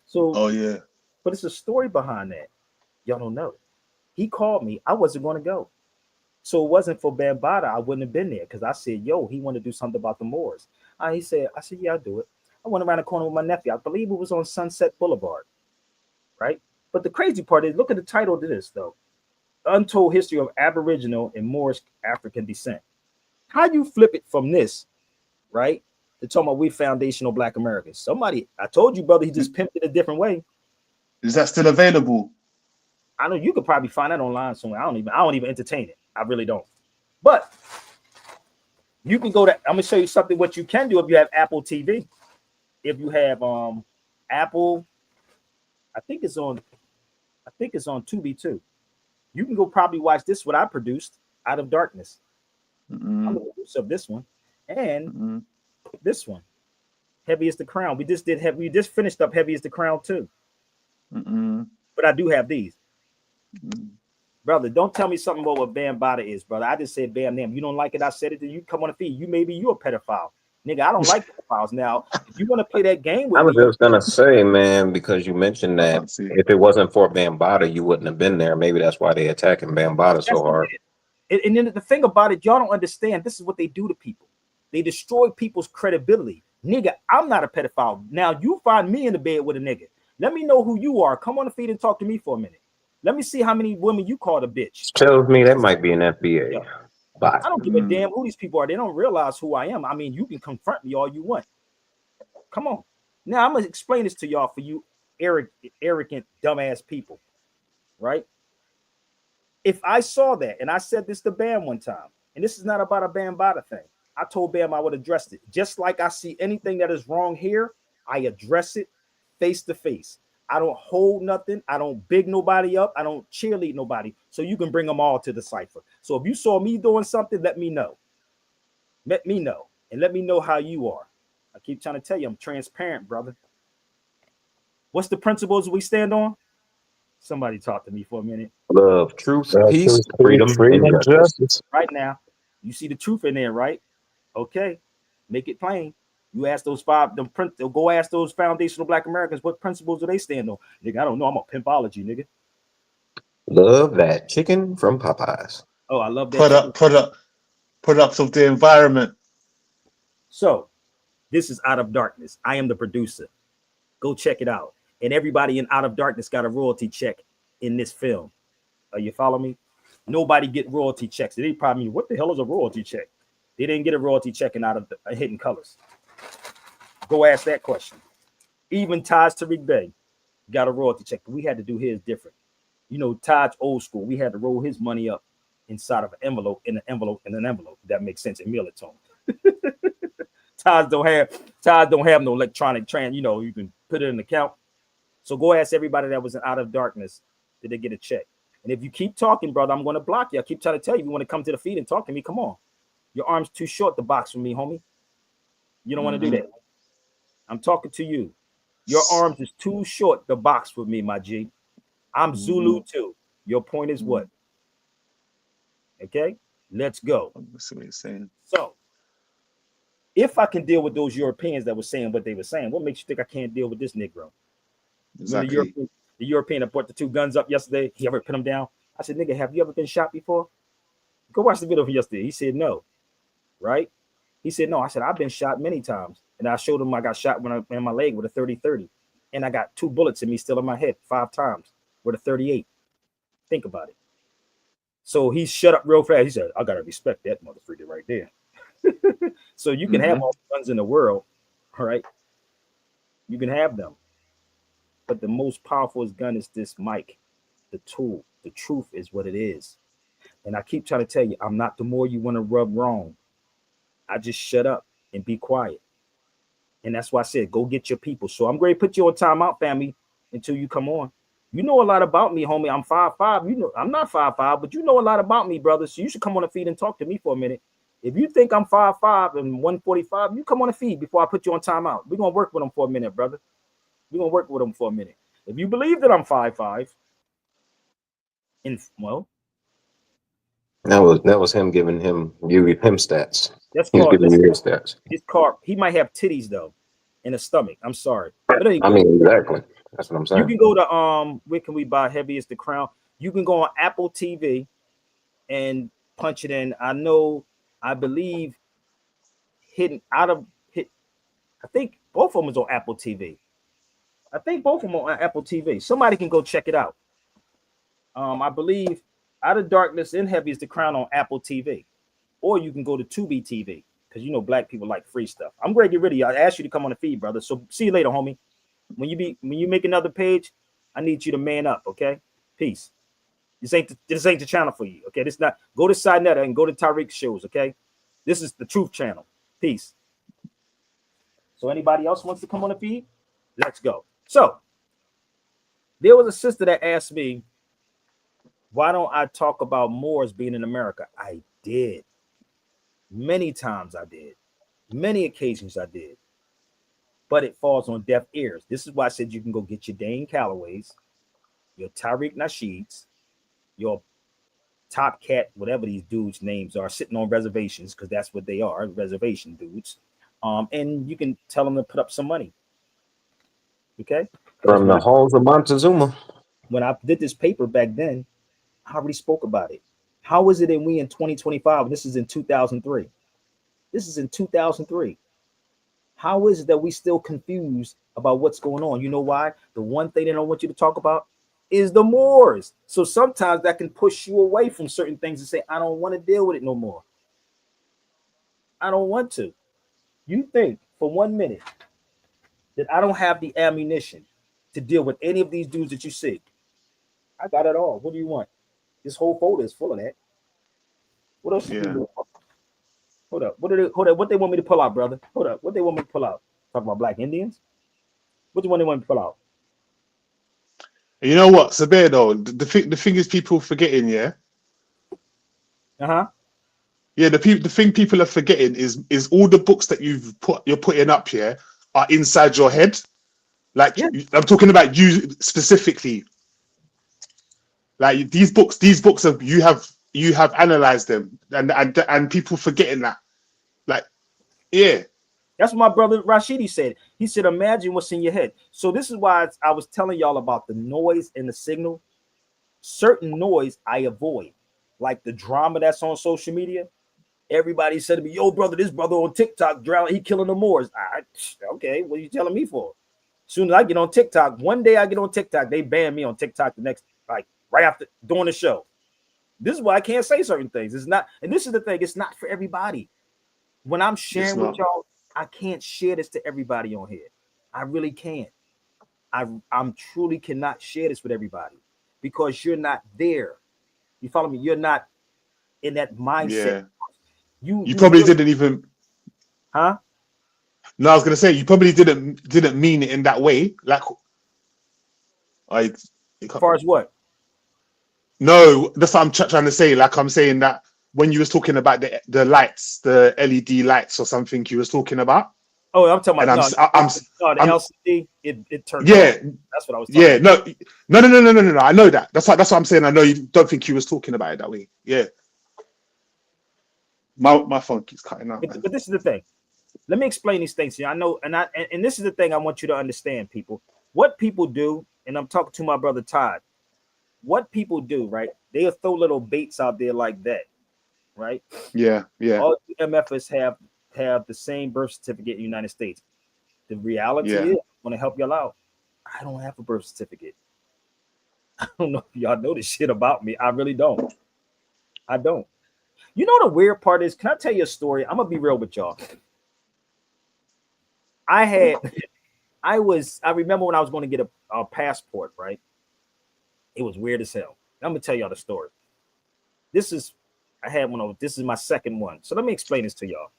So, Oh yeah. But it's a story behind that. Y'all don't know. He called me. I wasn't going to go. So it wasn't for Bambaataa. I wouldn't have been there because I said, yo, he wanted to do something about the Moors. I said, yeah, I'll do it. I went around the corner with my nephew. I believe it was on Sunset Boulevard, right? But the crazy part is, look at the title of this, though. Untold History of Aboriginal and Moorish African Descent. How you flip it from this, right, to talking about we foundational Black Americans? Somebody, I told you, brother, he just pimped it a different way. Is that still available? I know you could probably find that online somewhere. I don't even entertain it. I really don't. But you can go to, I'm gonna show you something what you can do if you have Apple TV. If you have Apple, I think it's on Tubi too. You can go probably watch this, what I produced, Out of Darkness. I'm the producer of this one and this one, Heavy as the Crown. We just finished up Heavy as the Crown too. But I do have these. Brother, don't tell me something about what Bambaataa is, brother. I just said Bam Nam. You don't like it, I said it, then you come on the feed. You're a pedophile. Nigga, I don't like pedophiles. Now, if you want to play that game with I was me, just gonna say, man, because you mentioned that if it wasn't for Bambaataa, you wouldn't have been there. Maybe that's why they attacking Bambaataa so hard. And then the thing about it, y'all don't understand. This is what they do to people. They destroy people's credibility. Nigga, I'm not a pedophile. Now you find me in the bed with a nigga. Let me know who you are. Come on the feed and talk to me for a minute. Let me see how many women you called a bitch. Tells me that might be an FBA. Yeah. But I don't give a damn who these people are. They don't realize who I am. I mean, you can confront me all you want. Come on. Now I'm gonna explain this to y'all for you arrogant, dumbass people, right? If I saw that, and I said this to Bam one time, and this is not about a Bambaataa thing. I told Bam I would address it. Just like I see anything that is wrong here, I address it face to face. I don't hold nothing. I don't big nobody up. I don't cheerlead nobody. So you can bring them all to the cipher. So if you saw me doing something, let me know. Let me know. And let me know how you are. I keep trying to tell you, I'm transparent, brother. What's the principles we stand on? Somebody talk to me for a minute. Love, truth, peace, freedom, and justice. Right now, you see the truth in there, right? Okay, make it plain. You ask those go ask those foundational Black Americans what principles do they stand on. Nigga, I don't know. I'm a pimpology, nigga. Love that chicken from Popeyes. Oh, I love that. Products of the environment. So, this is Out of Darkness. I am the producer. Go check it out. And everybody in Out of Darkness got a royalty check in this film. You follow me? Nobody get royalty checks. They probably mean, what the hell is a royalty check? They didn't get a royalty check in Out of Hidden Colors. Go ask that question. Even Taj Tariq Bey got a royalty check. We had to do his different. You know, Taj old school. We had to roll his money up inside of an envelope, in an envelope, in an envelope. That makes sense, and mail it to him. Taj don't have no electronic you can put it in an account. So go ask everybody that was Out of Darkness, did they get a check? And if you keep talking, brother, I'm going to block you. I keep trying to tell you, if you want to come to the feed and talk to me, come on. Your arm's too short to box with me, homie. You don't want to do that. I'm talking to you. Your arms is too short to box with me, my G. I'm Zulu too. Your point is what? Okay, let's go. That's what you're saying. So, if I can deal with those Europeans that were saying what they were saying, what makes you think I can't deal with this Negro? Exactly. The European that brought the two guns up yesterday, he ever put them down? I said, nigga, have you ever been shot before? Go watch the video from yesterday. He said no, right? He said no. I said, I've been shot many times. And I showed him I got shot in my leg with a 30-30. And I got 2 bullets in me still in my head 5 times with a 38. Think about it. So he shut up real fast. He said, I gotta respect that motherfucker right there. So you can have all the guns in the world, all right? You can have them. But the most powerful gun is this mic, the tool. The truth is what it is. And I keep trying to tell you, I'm not the more you want to rub wrong. I just shut up and be quiet. And that's why I said, go get your people. So I'm going to put you on timeout, family, until you come on. You know a lot about me, homie. I'm 5'5". You know, I'm not 5'5", but you know a lot about me, brother. So you should come on the feed and talk to me for a minute. If you think I'm 5'5" and 145, you come on the feed before I put you on timeout. We're going to work with them for a minute, brother. We're going to work with them for a minute. If you believe that I'm 5'5", and well, That was him giving him stats. that's He was called, giving you his stats. his car. He might have titties though, in a stomach. I'm sorry, but I mean, exactly. That's what I'm saying. you can go to where can we buy Heavy is the Crown? You can go on Apple TV and punch it in. I believe hidden out of hit. I think both of them is on Apple TV. I think both of them on Apple TV. Somebody can go check it out. I believe Out of Darkness and Heavy is the Crown on Apple TV, or you can go to Tubi TV because you know black people like free stuff. I'm going to get rid of you. I asked you to come on the feed, brother. So see you later, homie. When you make another page, I need you to man up, okay? Peace. This ain't the channel for you, okay? This not. Go to Sinetta and go to Tariq's shows, okay? This is the Truth Channel. Peace. So anybody else wants to come on the feed? Let's go. So there was a sister that asked me, why don't I talk about Moors being in America? I did. Many times I did. Many occasions I did. But it falls on deaf ears. This is why I said you can go get your Dane Callaways, your Tariq Nasheeds, your Top Cat, whatever these dudes' names are, sitting on reservations, because that's what they are, reservation dudes. And you can tell them to put up some money. Okay? From the halls of Montezuma. When I did this paper back then, I already spoke about it. How is it that we in 2025? This is in 2003. This is in 2003. How is it that we still confused about what's going on? You know why? The one thing they don't want you to talk about is the Moors. So sometimes that can push you away from certain things and say, I don't want to deal with it no more. I don't want to. You think for 1 minute that I don't have the ammunition to deal with any of these dudes that you see? I got it all. What do you want? This whole folder is full of that. What else? Yeah. Hold up. What they want me to pull out, brother? Hold up. What they want me to pull out? Talk about black Indians? What do you want me to pull out? You know what, Sabir, though, the thing is people forgetting, yeah? Uh-huh. Yeah, the thing people are forgetting is all the books that you're putting up here are inside your head. Like, yeah. I'm talking about you specifically. Like these books you have analyzed them, and people forgetting that. Like, yeah. That's what my brother Rashidi said. He said, imagine what's in your head. So this is why I was telling y'all about the noise and the signal. Certain noise I avoid, like the drama that's on social media. Everybody said to me, yo, brother, this brother on TikTok drowning, he killing the Moors. Okay, what are you telling me for? As soon as I get on TikTok, one day I get on TikTok, they ban me on TikTok the next, like right after doing the show. This is why I can't say certain things. It's not, and this is the thing, it's not for everybody. When I'm sharing with y'all, I can't share this to everybody on here. I really can't. I'm truly cannot share this with everybody because you're not there. You follow me? You're not in that mindset. Yeah. You probably didn't even. Huh? No, I was gonna say you probably didn't mean it in that way. Like, as far as what? No, that's what I'm trying to say. Like, I'm saying that when you was talking about the lights, the LED lights or something, you was talking about. Oh, I'm talking about the LCD. It turned. Yeah, on. That's what I was. Talking about. No. I know that. That's what I'm saying. I know you don't think you was talking about it that way. Yeah. My phone keeps cutting out. But this is the thing. Let me explain these things to you. I know, and this is the thing I want you to understand, people. What people do, and I'm talking to my brother Todd. What people do, right? They'll throw little baits out there like that, right? Yeah. All MFers have the same birth certificate in the United States. The reality is, I want to help y'all out. I don't have a birth certificate. I don't know if y'all know this shit about me. I really don't. I don't. You know the weird part is, can I tell you a story? I'm gonna be real with y'all. I remember when I was going to get a passport, right? It was weird as hell. I'm gonna tell y'all the story. This is this is my second one. So let me explain this to y'all.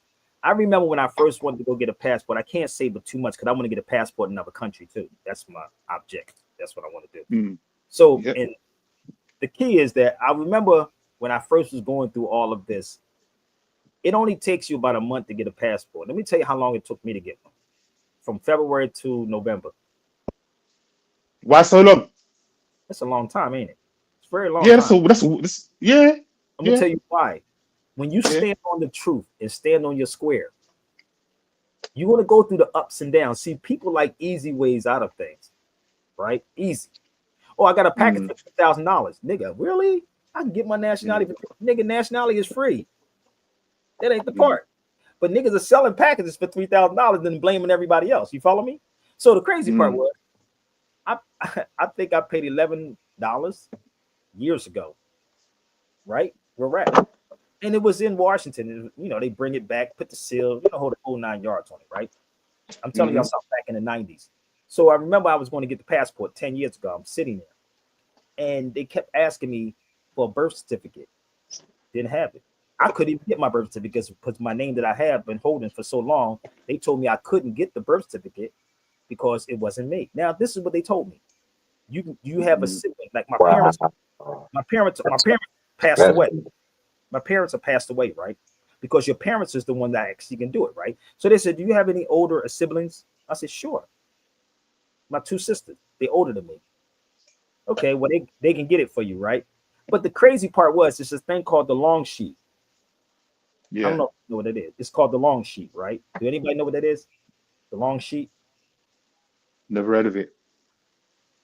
I remember when I first wanted to go get a passport. I can't say but too much because I want to get a passport in another country too. That's my object. That's what I want to do. So, and the key is that I remember when I first was going through all of this, it only takes you about a month to get a passport. Let me tell you how long it took me to get one. From February to November. Why so long? That's a long time, ain't it? It's a very long Yeah, time. that's yeah. I'm gonna tell you why. When you stand on the truth and stand on your square, you want to go through the ups and downs. See, people like easy ways out of things, right? Easy. Oh, I got a package for $2,000. Nigga, really? I can get my nationality. Nigga, nationality is free. That ain't the part. But niggas are selling packages for $3,000 and blaming everybody else. You follow me? So the crazy part was, I think I paid $11 years ago, right? We're right. And it was in Washington. And, you know, they bring it back, put the seal, you know, hold the whole 9 yards on it, right? I'm telling y'all something back in the 90s. So I remember I was going to get the passport 10 years ago. I'm sitting there. And they kept asking me for a birth certificate. Didn't have it. I couldn't even get my birth certificate because my name that I have been holding for so long. They told me I couldn't get the birth certificate because it wasn't me. Now, this is what they told me. You have a sibling. Like my parents passed away. My parents have passed away, right? Because your parents is the one that actually can do it, right? So they said, do you have any older siblings? I said, sure. My 2 sisters, they're older than me. Okay, well, they can get it for you, right? But the crazy part was, it's this thing called the long sheet. Yeah. I don't know what it is. It's called the long sheet, right? Do anybody know what that is? The long sheet? Never heard of it.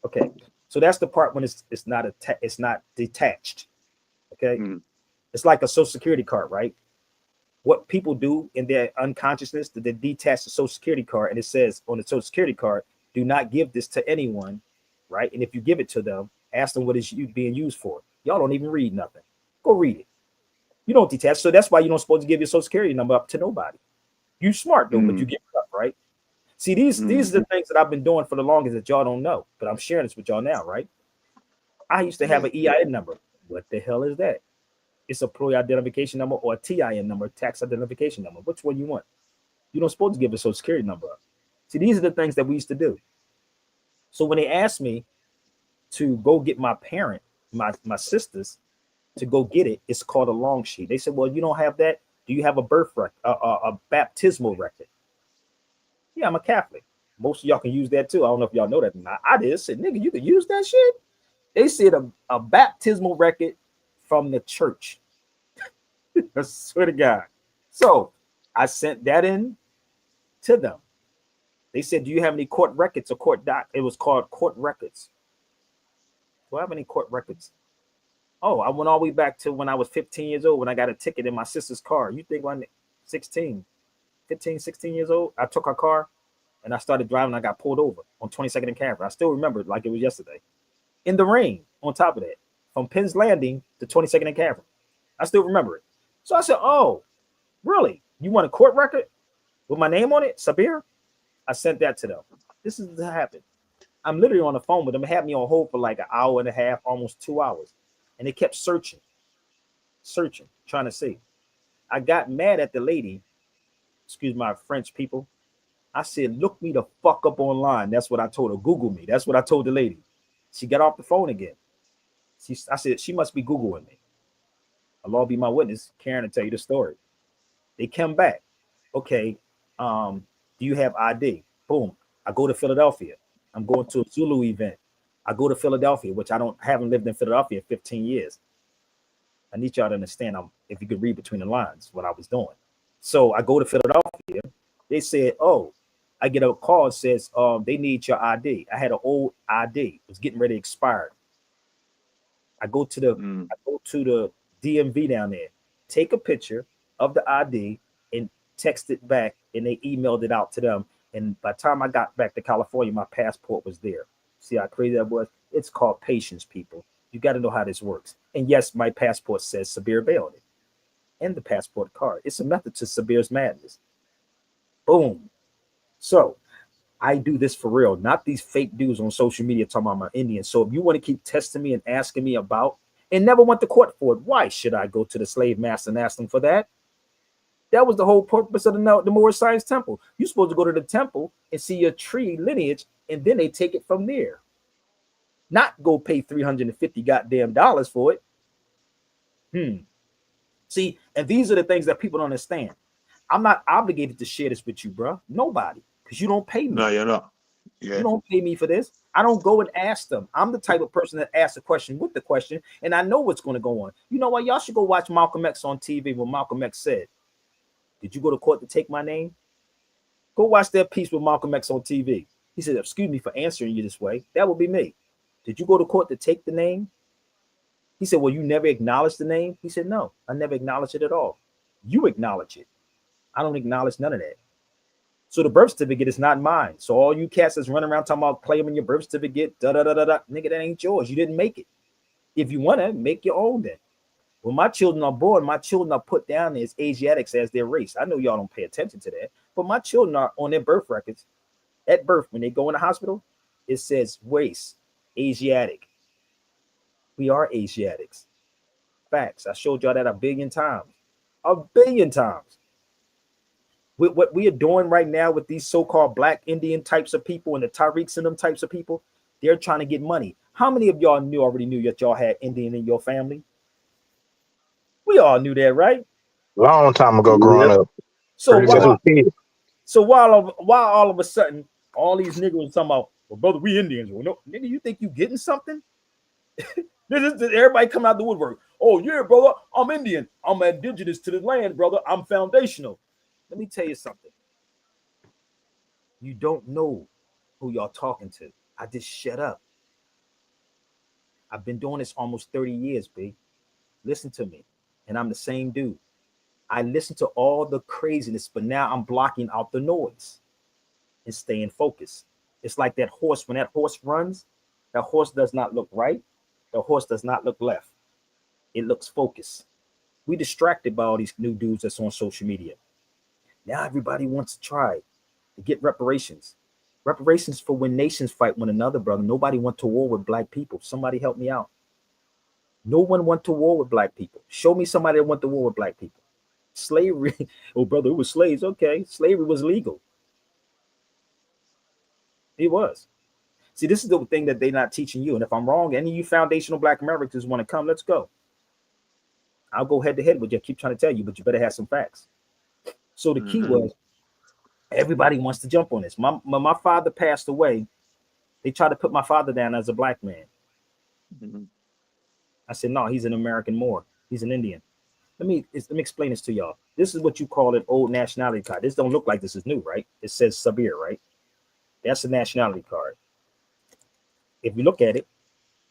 Okay, so that's the part when it's not detached. Okay, it's like a Social Security card, right? What people do in their unconsciousness, that they detach the Social Security card, and it says on the Social Security card, "Do not give this to anyone," right? And if you give it to them, ask them what it's being used for. Y'all don't even read nothing. Go read it. You don't detach, so that's why you don't supposed to give your Social Security number up to nobody. You smart though, but you give it up, right? See, these are the things that I've been doing for the longest that y'all don't know, but I'm sharing this with y'all now, right? I used to have an EIN number. What the hell is that? It's a employee identification number or a TIN number, tax identification number. Which one you want? You don't supposed to give a Social Security number up. See, these are the things that we used to do. So when they asked me to go get my sisters, to go get it, it's called a long sheet. They said, well, you don't have that. Do you have a birth record, a baptismal record? Yeah, I'm a Catholic. Most of y'all can use that too. I don't know if y'all know that or not. I did. Said, nigga, you can use that shit. They said a baptismal record from the church. I swear to God. So I sent that in to them. They said, do you have any court records or court doc? It was called court records. Do I have any court records? Oh, I went all the way back to when I was 15 years old when I got a ticket in my sister's car. You think when 15, 16 years old, I took her car and I started driving. I got pulled over on 22nd and Cavalry. I still remember it like it was yesterday. In the rain, on top of that, from Penn's Landing to 22nd and Cavalry. I still remember it. So I said, oh, really? You want a court record with my name on it, Sabir? I sent that to them. This is what happened. I'm literally on the phone with them. It had me on hold for like an hour and a half, almost 2 hours. And they kept searching, trying to see. I got mad at the lady. Excuse my French people. I said, look me the fuck up online. That's what I told her. Google me. That's what I told the lady. She got off the phone again. I said, she must be Googling me. Allah be my witness. Karen will tell you the story. They come back. Okay. Do you have ID? Boom. I go to Philadelphia. I'm going to a Zulu event. I go to Philadelphia, which haven't lived in Philadelphia in 15 years. I need y'all to understand, if you could read between the lines, what I was doing. So I go to Philadelphia. They said, oh, I get a call that says they need your ID. I had an old ID. It was getting ready to expire. I go to the DMV down there, take a picture of the ID and text it back, and they emailed it out to them. And by the time I got back to California, my passport was there. See how crazy that was? It's called patience, people. You got to know how this works. And yes, my passport says Sabir Bay on it, and the passport card. It's a method to Sabir's madness. Boom. So I do this for real, not these fake dudes on social media talking about my Indian. So if you want to keep testing me and asking me about, and never went to court for it, why should I go to the slave master and ask them for that? That was the whole purpose of the Moor Science Temple. You're supposed to go to the temple and see your tree lineage, and then they take it from there. Not go pay $350 goddamn dollars for it. See, and these are the things that people don't understand. I'm not obligated to share this with you, bro. Nobody, because you don't pay me. No, you're not. Yeah. You don't pay me for this. I don't go and ask them. I'm the type of person that asks a question with the question, and I know what's going to go on. You know what? Y'all should go watch Malcolm X on TV. When Malcolm X said, "Did you go to court to take my name?" Go watch that piece with Malcolm X on TV. He said, "Excuse me for answering you this way. That would be me. Did you go to court to take the name?" He said, "Well, you never acknowledged the name?" He said, "No, I never acknowledged it at all. You acknowledge it. I don't acknowledge none of that." So the birth certificate is not mine. So all you cats that's running around talking about claiming your birth certificate, nigga, that ain't yours. You didn't make it. If you want to, make your own then. When my children are born, my children are put down as Asiatics as their race. I know y'all don't pay attention to that, but my children are on their birth records. At birth, when they go in the hospital, it says race, Asiatic. We are Asiatics. Facts. I showed y'all that a billion times. A billion times. With what we are doing right now with these so-called black Indian types of people and the Tariqs and them types of people, they're trying to get money. How many of y'all already knew that y'all had Indian in your family? We all knew that, right? Long time ago, growing up. So while all of a sudden all these niggas talking about, well, brother, we Indians. Well, no, nigga, you think you getting something? Everybody come out the woodwork. Oh yeah, brother, I'm Indian. I'm indigenous to the land, brother. I'm foundational. Let me tell you something. You don't know who y'all talking to. I just shut up. I've been doing this almost 30 years, B. Listen to me. And I'm the same dude. I listen to all the craziness, but now I'm blocking out the noise and staying focused. It's like that horse. When that horse runs, that horse does not look right. The horse does not look left. It looks focused. We distracted by all these new dudes that's on social media. Now everybody wants to try to get reparations. Reparations for when nations fight one another, brother. Nobody went to war with black people. Somebody help me out. No one went to war with black people. Show me somebody that went to war with black people. Slavery. Oh, brother, it was slaves. Okay. Slavery was legal. It was. See, this is the thing that they're not teaching you. And if I'm wrong, any of you foundational black Americans want to come, let's go. I'll go head to head with you. I keep trying to tell you, but you better have some facts. So the key was everybody wants to jump on this. My father passed away. They tried to put my father down as a black man. I said, no, he's an American Moor. He's an Indian. Let me explain this to y'all. This is what you call an old nationality card. This don't look like this is new, right? It says Sabir, right? That's a nationality card. If you look at it,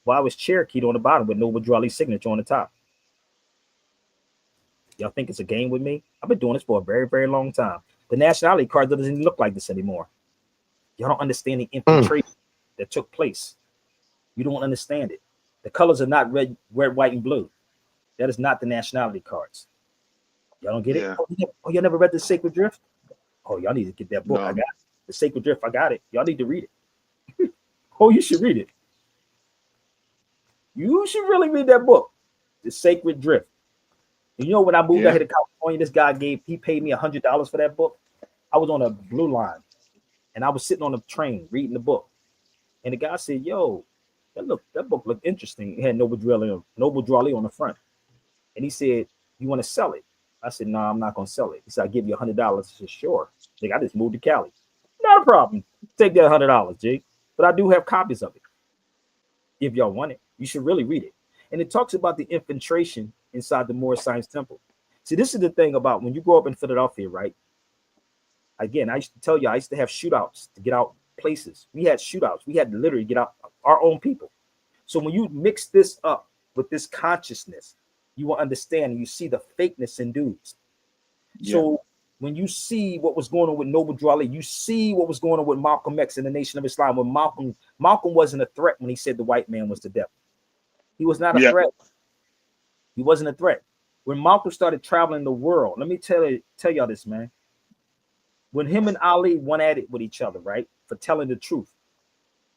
why was Cherokee on the bottom with Noble Drew Ali's signature on the top? Y'all think it's a game with me? I've been doing this for a very, very long time. The nationality card doesn't even look like this anymore. Y'all don't understand the infiltration that took place. You don't understand it. The colors are not red, white, and blue. That is not the nationality cards. Y'all don't get it? Oh, y'all never read The Sacred Drift? Oh, y'all need to get that book. No. I got it. The Sacred Drift, I got it. Y'all need to read it. Oh, you should read it. You should really read that book, The Sacred Drift. You know, when I moved out here to California, this guy he paid me $100 for that book. I was on a blue line, and I was sitting on a train reading the book. And the guy said, yo, that book looked interesting. It had Noble Drew Ali on the front. And he said, you want to sell it? I said, no, I'm not going to sell it. He said, I'll give you $100. I said, sure. Like, I just moved to Cali. Not a problem. Take that $100, G. But I do have copies of it. If y'all want it, you should really read it. And it talks about the infiltration inside the Moor Science Temple. See, this is the thing about when you grow up in Philadelphia, right? Again, I used to tell you, I used to have shootouts to get out places. We had shootouts. We had to literally get out our own people. So when you mix this up with this consciousness, you will understand and you see the fakeness in dudes. Yeah. So when you see what was going on with Noble Drew Ali, you see what was going on with Malcolm X and the Nation of Islam. When Malcolm wasn't a threat when he said the white man was the devil. He was not a threat. He wasn't a threat. When Malcolm started traveling the world, let me tell y'all this, man. When him and Ali went at it with each other, right, for telling the truth,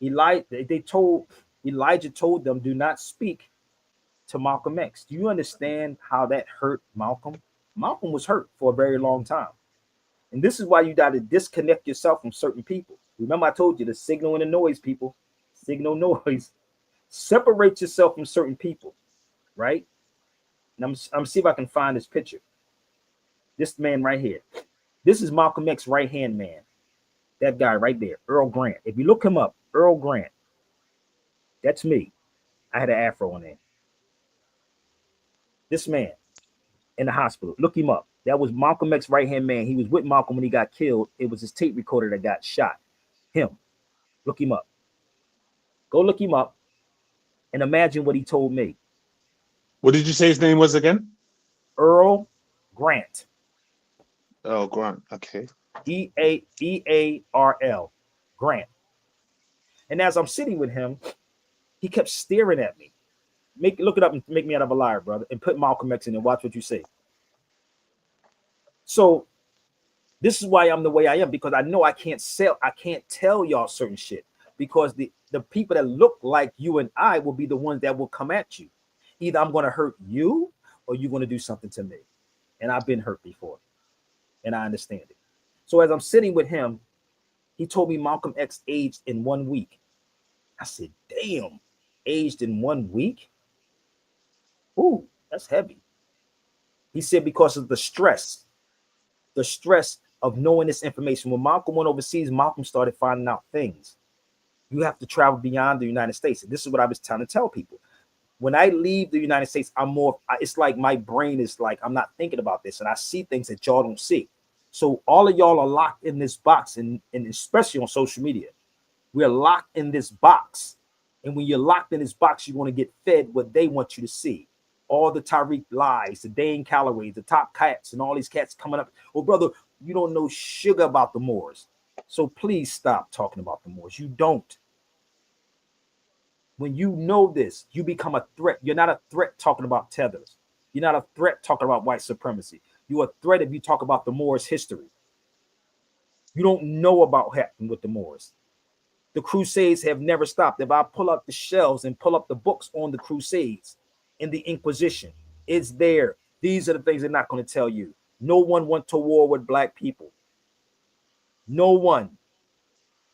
Elijah told them, do not speak to Malcolm X. Do you understand how that hurt Malcolm? Malcolm was hurt for a very long time. And this is why you got to disconnect yourself from certain people. Remember, I told you the signal and the noise, people. Signal, noise. Separate yourself from certain people, right? And I'm see if I can find this picture. This man right here. This is Malcolm X's right-hand man. That guy right there, Earl Grant. If you look him up, Earl Grant, that's me. I had an afro on there. This man in the hospital. Look him up. That was Malcolm X's right-hand man. He was with Malcolm when he got killed. It was his tape recorder that got shot. Him. Look him up. Go look him up and imagine what he told me. What did you say his name was again? Earl Grant. Oh, Grant. Okay. E-A-R-L. Grant. And as I'm sitting with him, he kept staring at me. Look it up and make me out of a liar, brother, and put Malcolm X in and watch what you say. So this is why I'm the way I am, because I know I can't tell y'all certain shit, because the people that look like you and I will be the ones that will come at you. Either I'm going to hurt you or you're going to do something to me. And I've been hurt before. And I understand it. So as I'm sitting with him, he told me Malcolm X aged in 1 week. I said, damn, aged in 1 week? Ooh, that's heavy. He said because of the stress of knowing this information. When Malcolm went overseas, Malcolm started finding out things. You have to travel beyond the United States. And this is what I was trying to tell people. When I leave the United States, it's like my brain is like, I'm not thinking about this. And I see things that y'all don't see. So all of y'all are locked in this box, and especially on social media. We're locked in this box. And when you're locked in this box, you're going to get fed what they want you to see. All the Tariq lies, the Dane Callaways, the top cats, and all these cats coming up. Oh, brother, you don't know sugar about the Moors. So please stop talking about the Moors. You don't. When you know this, you become a threat. You're not a threat talking about tethers. You're not a threat talking about white supremacy. You're a threat if you talk about the Moors' history. You don't know about what happened with the Moors. The Crusades have never stopped. If I pull up the shelves and pull up the books on the Crusades and the Inquisition, it's there. These are the things they're not going to tell you. No one went to war with black people. No one.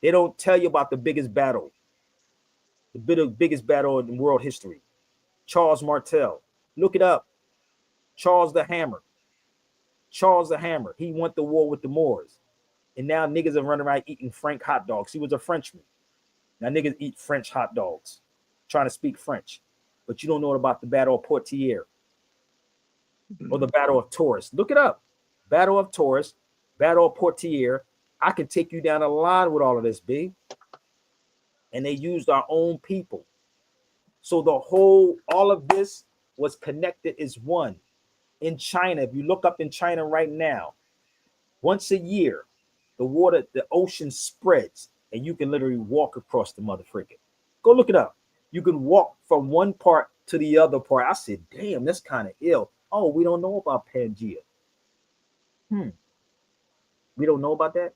They don't tell you about the biggest battle. The biggest battle in world history. Charles Martel. Look it up. Charles the Hammer. Charles the Hammer. He went to war with the Moors. And now niggas are running around eating Frank hot dogs. He was a Frenchman. Now niggas eat French hot dogs. Trying to speak French. But you don't know about the Battle of Poitiers. Or the Battle of Tours. Look it up. Battle of Tours. Battle of Poitiers. I can take you down the line with all of this, B. And they used our own people. So all of this was connected as one. In China, if you look up in China right now, once a year, the ocean spreads, and you can literally walk across the mother frickin'. Go look it up. You can walk from one part to the other part. I said, damn, that's kind of ill. Oh, we don't know about Pangea. We don't know about that.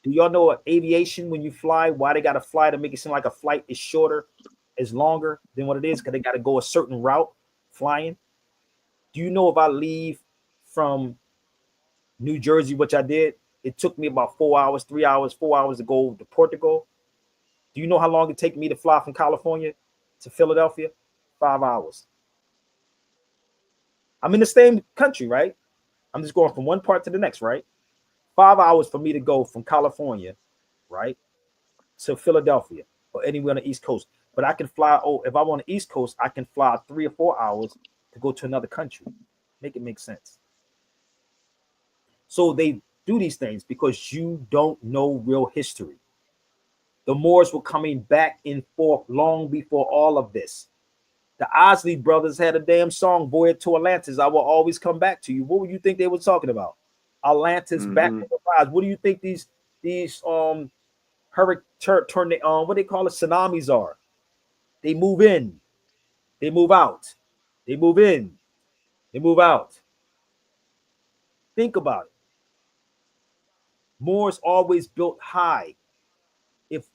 Do y'all know aviation, when you fly, why they got to fly to make it seem like a flight is shorter, is longer than what it is? Because they got to go a certain route flying. Do you know if I leave from New Jersey, which I did, it took me about 4 hours to go to Portugal. Do you know how long it take me to fly from California to Philadelphia? 5 hours. I'm in the same country, right? I'm just going from one part to the next, right? 5 hours for me to go from California, right, to Philadelphia or anywhere on the East Coast. But I can fly, if I'm on the East Coast, I can fly 3 or 4 hours to go to another country. Make it make sense. So they do these things because you don't know real history. The Moors were coming back and forth long before all of this. The Osley brothers had a damn song, Voyage to Atlantis. I will always come back to you. What would you think they were talking about? Atlantis back in the rise. What do you think these hurricane what they call it, tsunamis are? They move in. They move out. They move in. They move out. Think about it. Moors always built high. If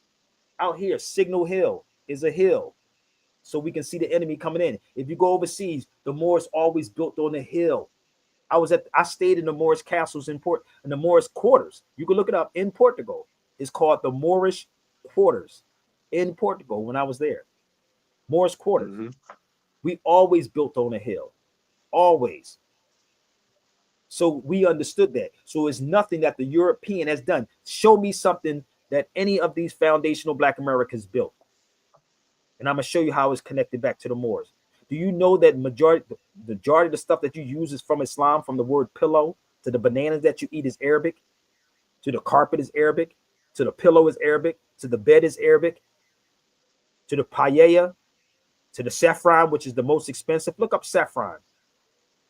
out here, Signal Hill is a hill, so we can see the enemy coming in. If you go overseas, the Moors always built on a hill. I stayed in the Moorish castles in the Moorish quarters. You can look it up in Portugal. It's called the Moorish quarters in Portugal when I was there. Moorish quarters. Mm-hmm. We always built on a hill. Always. So we understood that. So it's nothing that the European has done. Show me something that any of these foundational Black Americans built. And I'm going to show you how it's connected back to the Moors. Do you know that majority of the stuff that you use is from Islam, from the word pillow, to the bananas that you eat is Arabic, to the carpet is Arabic, to the pillow is Arabic, to the bed is Arabic, to the paella, to the saffron, which is the most expensive. Look up saffron.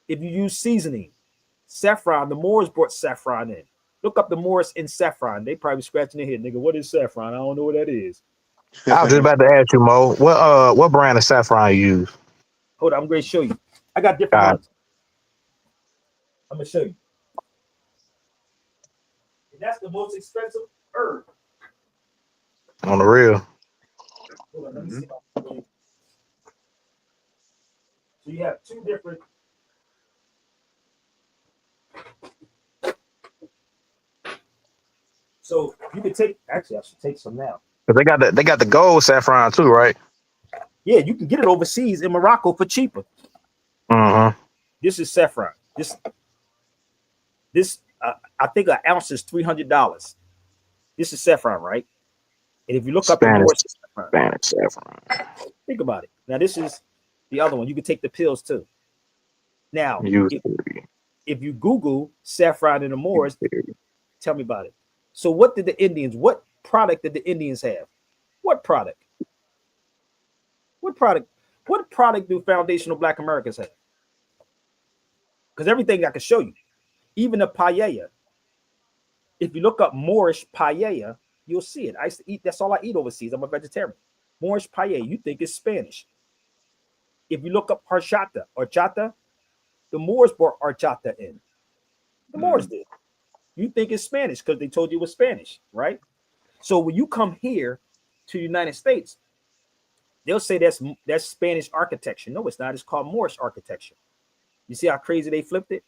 If you use seasoning, saffron, the Moors brought saffron in. Look up the Moors in saffron. They probably scratching their head, nigga. What is saffron? I don't know what that is. I was just about to ask you, Mo, what brand of saffron you use? Hold on, I'm going to show you. I got different ones. I'm going to show you. And that's the most expensive herb. On the real. Hold on, let me see. So you have two different. So you can take. Actually, I should take some now. But they got the gold saffron too, right? Yeah, you can get it overseas in Morocco for cheaper. Mm-hmm. This is saffron. This I think an ounce is $300. This is saffron, right? And if you look up Spanish saffron, think about it. Now this is the other one. You can take the pills too. Now, if you Google saffron in the Moors, tell me about it. So what product did the Indians have? What product? What product do foundational Black Americans have? Because everything I can show you, even the paella. If you look up Moorish paella, you'll see it. I used to eat. That's all I eat overseas. I'm a vegetarian. Moorish paella, you think it's Spanish. If you look up horchata, the Moors brought horchata in. The Moors did. You think it's Spanish because they told you it was Spanish, right? So when you come here to the United States, they'll say that's Spanish architecture. No, it's not. It's called Moorish architecture. You see how crazy they flipped it?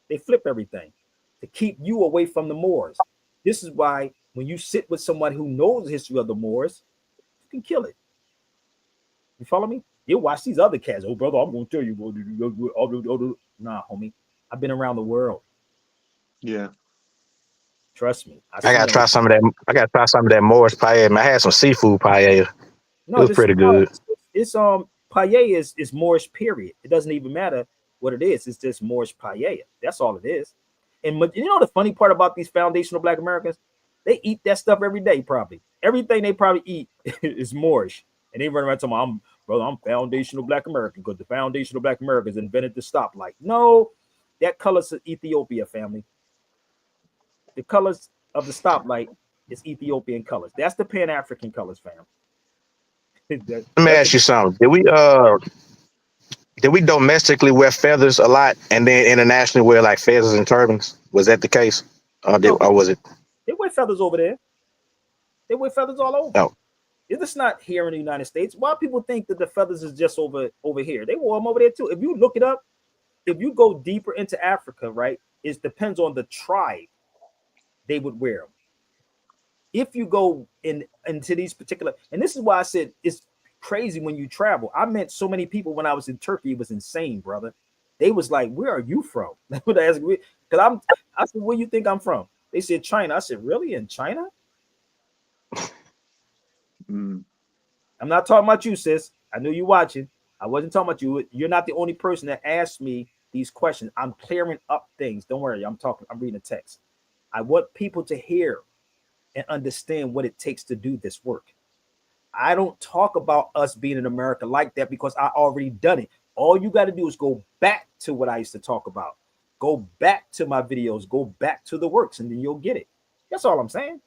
They flip everything to keep you away from the Moors. This is why when you sit with someone who knows the history of the Moors, you can kill it. You follow me? You'll watch these other cats. Oh, brother, I'm going to tell you. Nah, homie. I've been around the world. Yeah. Trust me. I gotta try some of that. I gotta try some of that Moorish paella. I had some seafood paella. No, it was pretty good. It's paella is Moorish, period. It doesn't even matter what it is. It's just Moorish paella. That's all it is. And you know the funny part about these foundational Black Americans? They eat that stuff every day, probably. Everything they probably eat is Moorish. And they run around talking about, I'm foundational Black American because the foundational Black Americans invented the stoplight. No, that color's Ethiopia, family. The colors of the stoplight is Ethiopian colors. That's the Pan-African colors, fam. Let me ask you something. Did we domestically wear feathers a lot and then internationally wear like feathers and turbans? Was that the case? Or was it? They wear feathers over there. They wear feathers all over. No. It's not here in the United States. Why people think that the feathers is just over here? They wore them over there too. If you look it up, if you go deeper into Africa, right, it depends on the tribe. They would wear them. If you go into these particular, and this is why I said it's crazy when you travel. I met so many people when I was in Turkey. It was insane, brother. They was like, "Where are you from?" They would ask me because I said, "Where you think I'm from?" They said China. I said, "Really? In China?" I'm not talking about you, sis. I know you watching. I wasn't talking about you. You're not the only person that asked me these questions. I'm clearing up things. Don't worry. I'm reading a text. I want people to hear and understand what it takes to do this work. I don't talk about us being in America like that because I already done it. All you got to do is go back to what I used to talk about. Go back to my videos. Go back to the works, and then you'll get it. That's all I'm saying.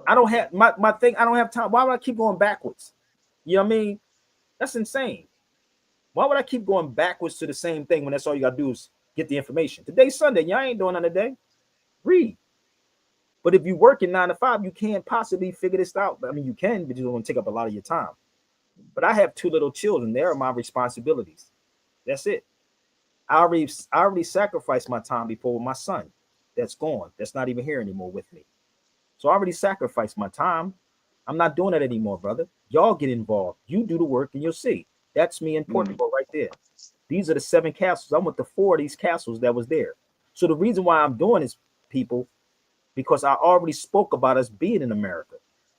I don't have my thing. I don't have time. Why would I keep going backwards? You know what I mean? That's insane. Why would I keep going backwards to the same thing when that's all you gotta do is get the information? Today's Sunday, y'all ain't doing nothing today. Read. But if you work in 9 to 5, you can't possibly figure this out. I mean, you can, but you don't want to take up a lot of your time. But I have 2 little children. They are my responsibilities. That's it. I already sacrificed my time before with my son. That's gone. That's not even here anymore with me. So I already sacrificed my time. I'm not doing that anymore, brother. Y'all get involved. You do the work and you'll see. That's me in Portugal right there. These are the 7 castles. I went to 4 of these castles that was there. So the reason why I'm doing this, people, because I already spoke about us being in America.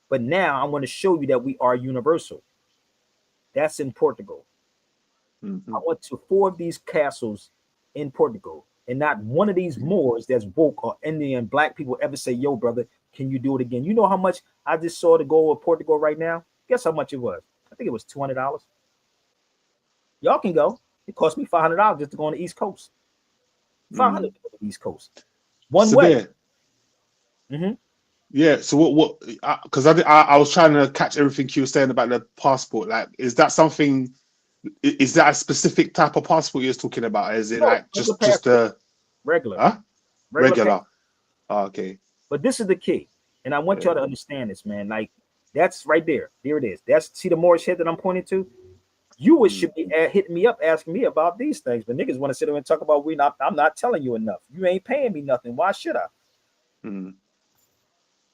But now I'm going to show you that we are universal. That's in Portugal. I went to 4 of these castles in Portugal, and not one of these Moors that's woke or Indian black people ever say, yo, brother, can you do it again? You know how much I just saw to go to Portugal right now? Guess how much it was? I think it was $200. Y'all can go. It cost me $500 just to go on the East Coast. $500 to go to the East Coast. One way. Yeah. So what? Because I was trying to catch everything you were saying about the passport. Like, is that something? Is that a specific type of passport you're talking about? Is it like just a regular? Huh? Regular. Oh, okay. But this is the key, and I want y'all to understand this, man. Like, that's right there. There it is. See the Moorish head that I'm pointing to? You should be hitting me up, asking me about these things. But niggas want to sit there and talk about I'm not telling you enough. You ain't paying me nothing. Why should I?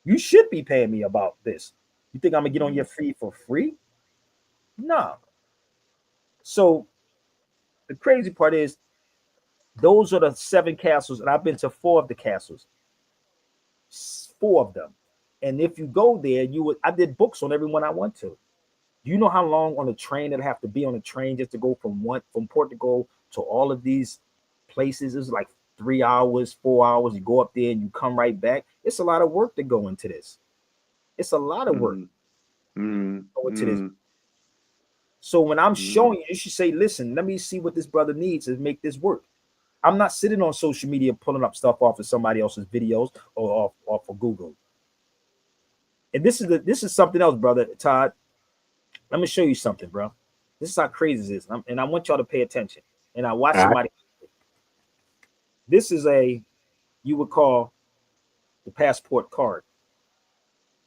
You should be paying me about this. You think I'm gonna get on your feed for free? No. So the crazy part is those are the 7 castles, and I've been to 4 of the castles. 4 of them. And if you go there, I did books on every one I went to. Do you know how long on a train that I have to be on a train just to go from Portugal to all of these places? It's like 3 hours, 4 hours. You go up there and you come right back. It's a lot of work to go into this. It's a lot of work go into this. So when I'm showing you, you should say, listen, let me see what this brother needs to make this work. I'm not sitting on social media pulling up stuff off of somebody else's videos or off of Google. And this is something else, brother Todd. Let me show you something, bro. This is how crazy this is. And I want y'all to pay attention. And I watch somebody. This is you would call the passport card.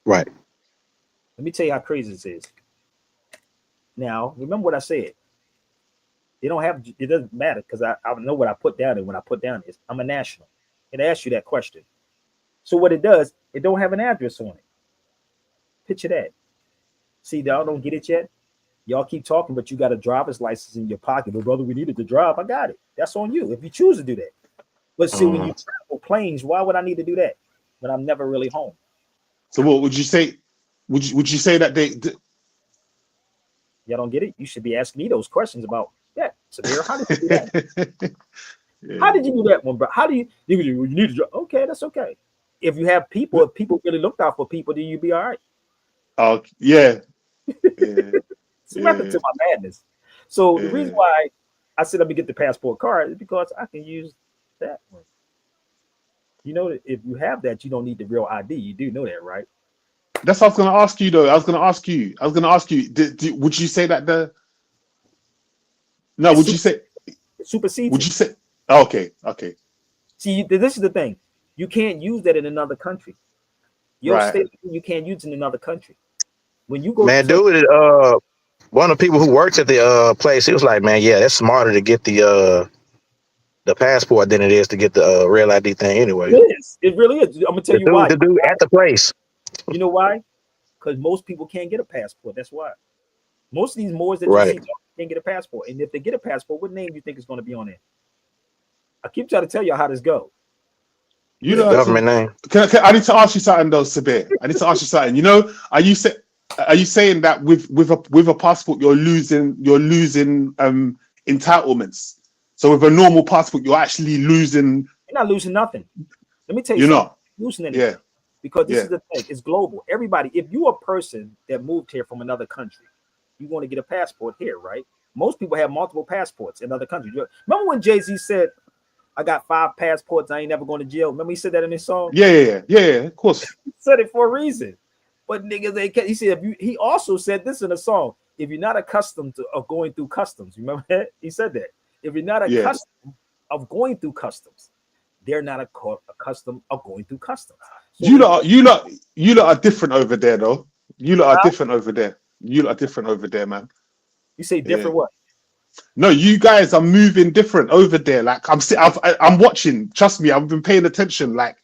Right. Let me tell you how crazy this is. Now, remember what I said. It doesn't matter because I know what I put down. And when I put down is I'm a national. It asks you that question. So what it does, it don't have an address on it. Picture that. See, y'all don't get it yet. Y'all keep talking, but you got a driver's license in your pocket. But brother, we needed to drive. I got it. That's on you if you choose to do that. But see, when you travel planes, why would I need to do that when I'm never really home? So what would you say? Would you say that y'all don't get it? You should be asking me those questions about that. Samir, how did you do that? How did you do that one, bro? How do you need to drive? Okay, that's okay. If you have people, if people really looked out for people, then you'd be all right. Oh, yeah. It's method to my madness. So the reason why I said let me get the passport card is because I can use that one. You know, if you have that, you don't need the real ID. You do know that, right? That's what I was going to ask you, though. I was going to ask you. Would you say that would you say it supersedes? Would you say? Okay. See, this is the thing. You can't use that in another country. Your state, you can't use in another country. When you go, one of the people who works at the place, he was like, "Man, yeah, that's smarter to get the passport than it is to get the real ID thing anyway." It really is. I'm gonna tell you why. The dude at the place. You know why? Because most people can't get a passport. That's why. Most of these Moors that you see can't get a passport. And if they get a passport, what name do you think is going to be on it? I keep trying to tell you how this goes. You know, government name. I need to ask you something, though, Sabir. I need to ask you something. You know, are you saying that with a passport you're losing entitlements? So with a normal passport, you're actually losing. You're not losing nothing. Let me tell you, you're something. not losing anything. Yeah. Because this is the thing. It's global. Everybody, if you're a person that moved here from another country, you want to get a passport here, right? Most people have multiple passports in other countries. Remember when Jay-Z said, I got 5 passports, I ain't never going to jail? Remember he said that in his song? Yeah, of course. He said it for a reason. But niggas, he said, he also said this in a song. if you're not accustomed to of going through customs, remember that? He said that. If you're not accustomed of going through customs, they're not accustomed of going through customs. So you lot are different over there, though. You lot are different over there. You lot are different over there, man. You say different what? No, you guys are moving different over there. Like I'm watching. Trust me, I've been paying attention. Like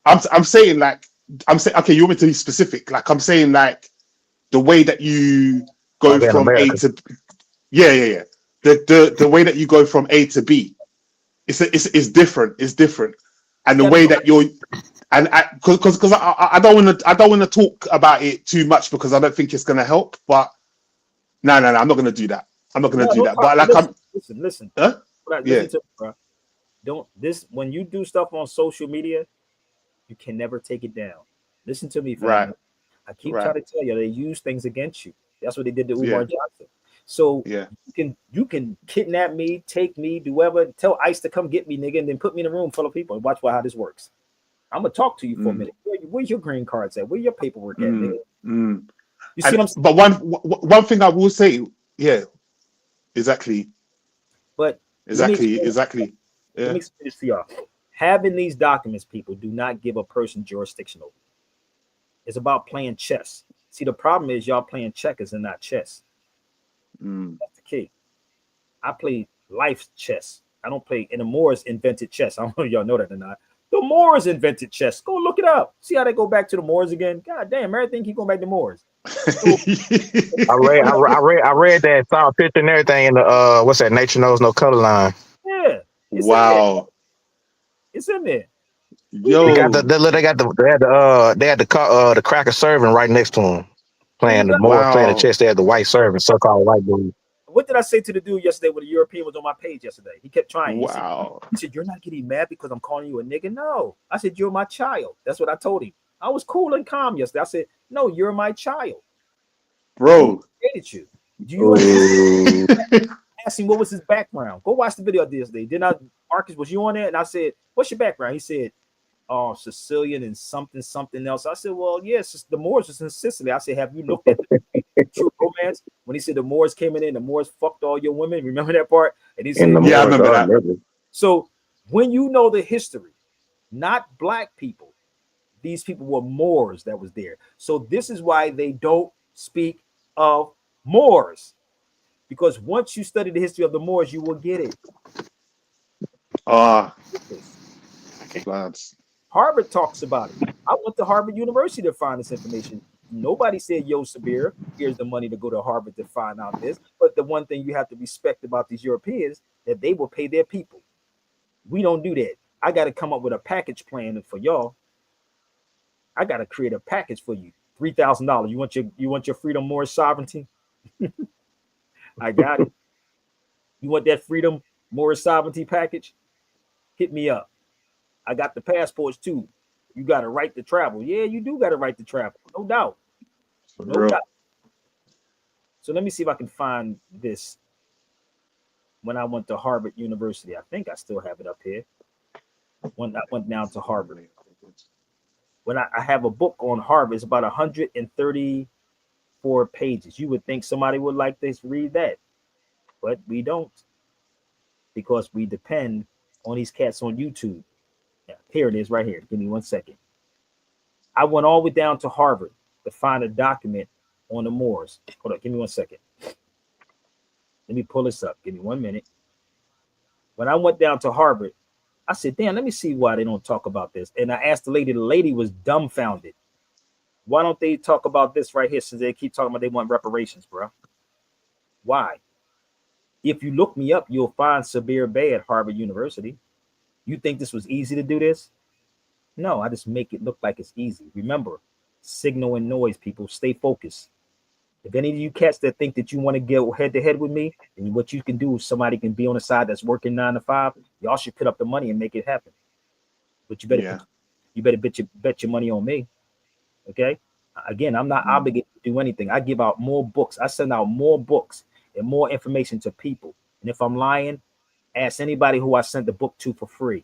I'm saying, okay. You want me to be specific? Like I'm saying, like the way that you go Okay, in from A America. to yeah. The way that you go from A to B, it's different. It's different, and the way that you're and because I don't want to talk about it too much because I don't think it's gonna help. But no, I'm not gonna do that. I'm not gonna do that. But like listen. huh? Listen to me, bro. Don't when you do stuff on social media, you can never take it down. Listen to me, family. Right. I keep trying to tell you, they use things against you. That's what they did to Umar Johnson. So you can kidnap me, take me, do whatever, tell ICE to come get me, nigga, and then put me in a room full of people and watch how this works. I'm gonna talk to you for a minute. Where's your green cards at? Where your paperwork at, nigga? You see what I'm saying? But one thing I will say, exactly. But exactly. Let me explain this to y'all. Having these documents, people, do not give a person jurisdiction over. It's about playing chess. See, the problem is y'all playing checkers and not chess. That's the key. I play life chess. I don't play. And the Moors invented chess. I don't know if y'all know that or not. The Moors invented chess. Go look it up. See how they go back to the Moors again. God damn, everything keep going back to Moors. So, I read that, saw a picture and everything in the what's that? Nature knows no color line. Yeah. Wow. It's in there. Yo. They had the cracker servant right next to him. Playing the Moors playing the chess. They had the white servant, so-called white dude. What did I say to the dude yesterday when the European was on my page yesterday? He kept trying. Wow. He said, "You're not getting mad because I'm calling you a nigga." No. I said, "You're my child." That's what I told him. I was cool and calm yesterday. I said, "No, you're my child." Bro. I hated you. Do you understand? Ask him what was his background. Go watch the video this day. Marcus, was you on there? And I said, "What's your background?" He said, "Oh, Sicilian and something else." I said, "Well, yes, the Moors was in Sicily." I said, "Have you looked at the True Romance when he said the Moors came in and the Moors fucked all your women?" Remember that part? And he said, "Yeah, I remember that." So when you know the history, not black people, these people were Moors that was there. So this is why they don't speak of Moors, because once you study the history of the Moors, you will get it. Harvard talks about it. I went to Harvard University to find this information. Nobody said, "Yo, Sabir, here's the money to go to Harvard to find out this." But the one thing you have to respect about these Europeans, that they will pay their people. We don't do that. I got to come up with a package plan for y'all. I got to create a package for you. $3,000. You want your freedom, more sovereignty? I got it. You want that freedom, more sovereignty package? Hit me up. I got the passports too. You got a right to travel. Yeah, you do got a right to travel. No doubt. No doubt. So let me see if I can find this. When I went to Harvard University, I think I still have it up here. When I went down to Harvard. When I have a book on Harvard, it's about 134 pages. You would think somebody would like this, read that. But we don't. Because we depend on these cats on YouTube. Yeah, here it is right here. Give me 1 second. I went all the way down to Harvard to find a document on the Moors. Hold on, give me 1 second. Let me pull this up. Give me 1 minute. When I went down to Harvard, I said, "Damn, let me see why they don't talk about this." And I asked the lady. The lady was dumbfounded. Why don't they talk about this right here, since they keep talking about they want reparations, bro? Why? If you look me up, you'll find Sabir Bey at Harvard University. You think this was easy to do this? No, I just make it look like it's easy. Remember, signal and noise, people. Stay focused. If any of you cats that think that you want to go head to head with me, and what you can do is somebody can be on the side that's working 9 to 5, y'all should put up the money and make it happen. But you better bet your money on me. Okay? Again, I'm not obligated to do anything. I give out more books. I send out more books and more information to people. And if I'm lying, ask anybody who I sent the book to for free.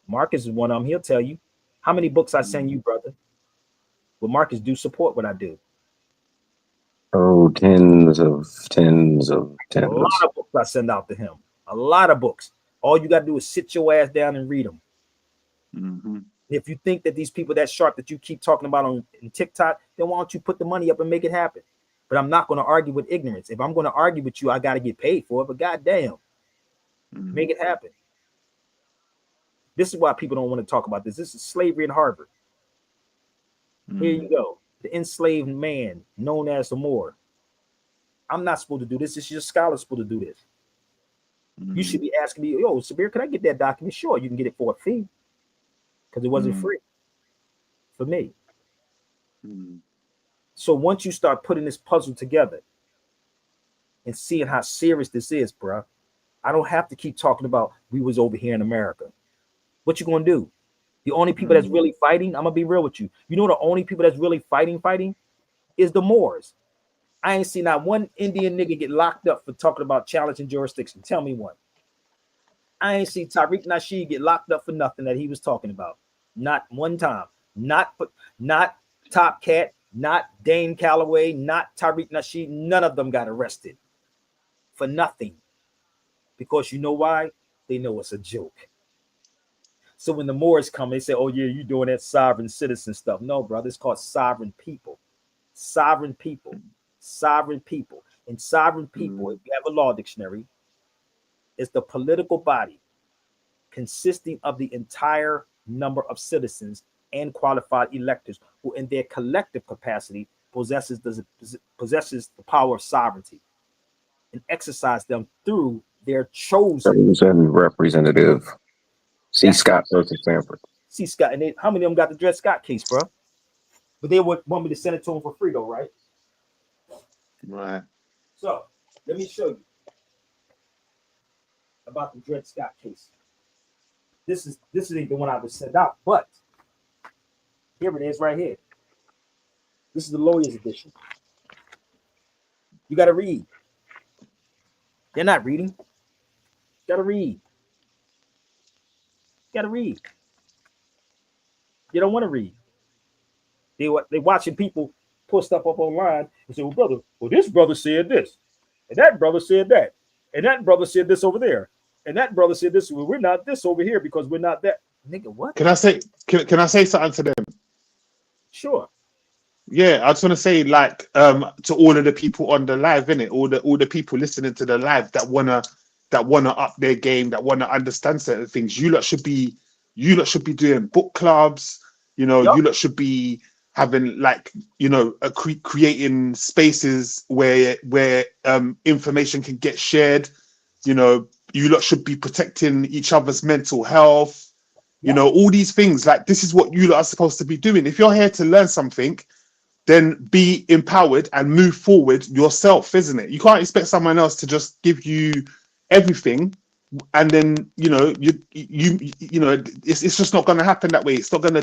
Marcus is one of them. He'll tell you how many books I send you, brother. Well, Marcus do support what I do. Oh, tens of A lot of books I send out to him. A lot of books. All you got to do is sit your ass down and read them. Mm-hmm. If you think that these people that sharp that you keep talking about on TikTok, then why don't you put the money up and make it happen? But I'm not going to argue with ignorance. If I'm going to argue with you, I got to get paid for it. But goddamn, make it happen. This is why people don't want to talk about this. This is slavery in Harvard. Here you go. The enslaved man known as the Moor. I'm not supposed to do this. It's your scholar supposed to do this. You should be asking me, yo, Sabir, can I get that document? Sure, you can get it for a fee. Because it wasn't free for me. So once you start putting this puzzle together and seeing how serious this is, bro, I don't have to keep talking about we was over here in America. What you gonna do? The only people that's really fighting, I'm gonna be real with you. You know the only people that's really fighting is the Moors. I ain't seen not one Indian nigga get locked up for talking about challenging jurisdiction. Tell me one. I ain't seen Tariq Nasheed get locked up for nothing that he was talking about. Not one time. Not Top Cat, not Dane Calloway, not Tariq Nasheed. None of them got arrested for nothing. Because you know why? They know it's a joke. So when the Moors come, they say, oh yeah, you doing that sovereign citizen stuff. No, brother, it's called sovereign people. Sovereign people. Sovereign people. And sovereign people, if you have a law dictionary, is the political body consisting of the entire number of citizens and qualified electors who in their collective capacity possesses the power of sovereignty and exercise them through their chosen representative. C. Scott versus Sanford. C. Scott, and how many of them got the Dred Scott case, bro? But they would want me to send it to them for free, though, right? Right. So let me show you about the Dred Scott case. This ain't the one I would send out, but here it is right here. This is the lawyer's edition. You got to read. They're not reading. You got to read. You got to read. They don't want to read. They watching people put stuff up online and say, well, this brother said this, and that brother said that, and that brother said this over there, and that brother said this. Well, we're not this over here because we're not that. Nigga, what? Can I say something to them? Sure. Yeah, I just want to say, like, to all of the people on the live, innit? All the people listening to the live that wanna up their game, that wanna understand certain things. You lot should be doing book clubs. You know, Yep. you lot should be having, like, you know, creating spaces where information can get shared. You know, you lot should be protecting each other's mental health. You know, all these things. Like, this is what you lot are supposed to be doing. If you're here to learn something, then be empowered and move forward yourself, isn't it? You can't expect someone else to just give you everything, and then you know it's just not going to happen that way. It's not going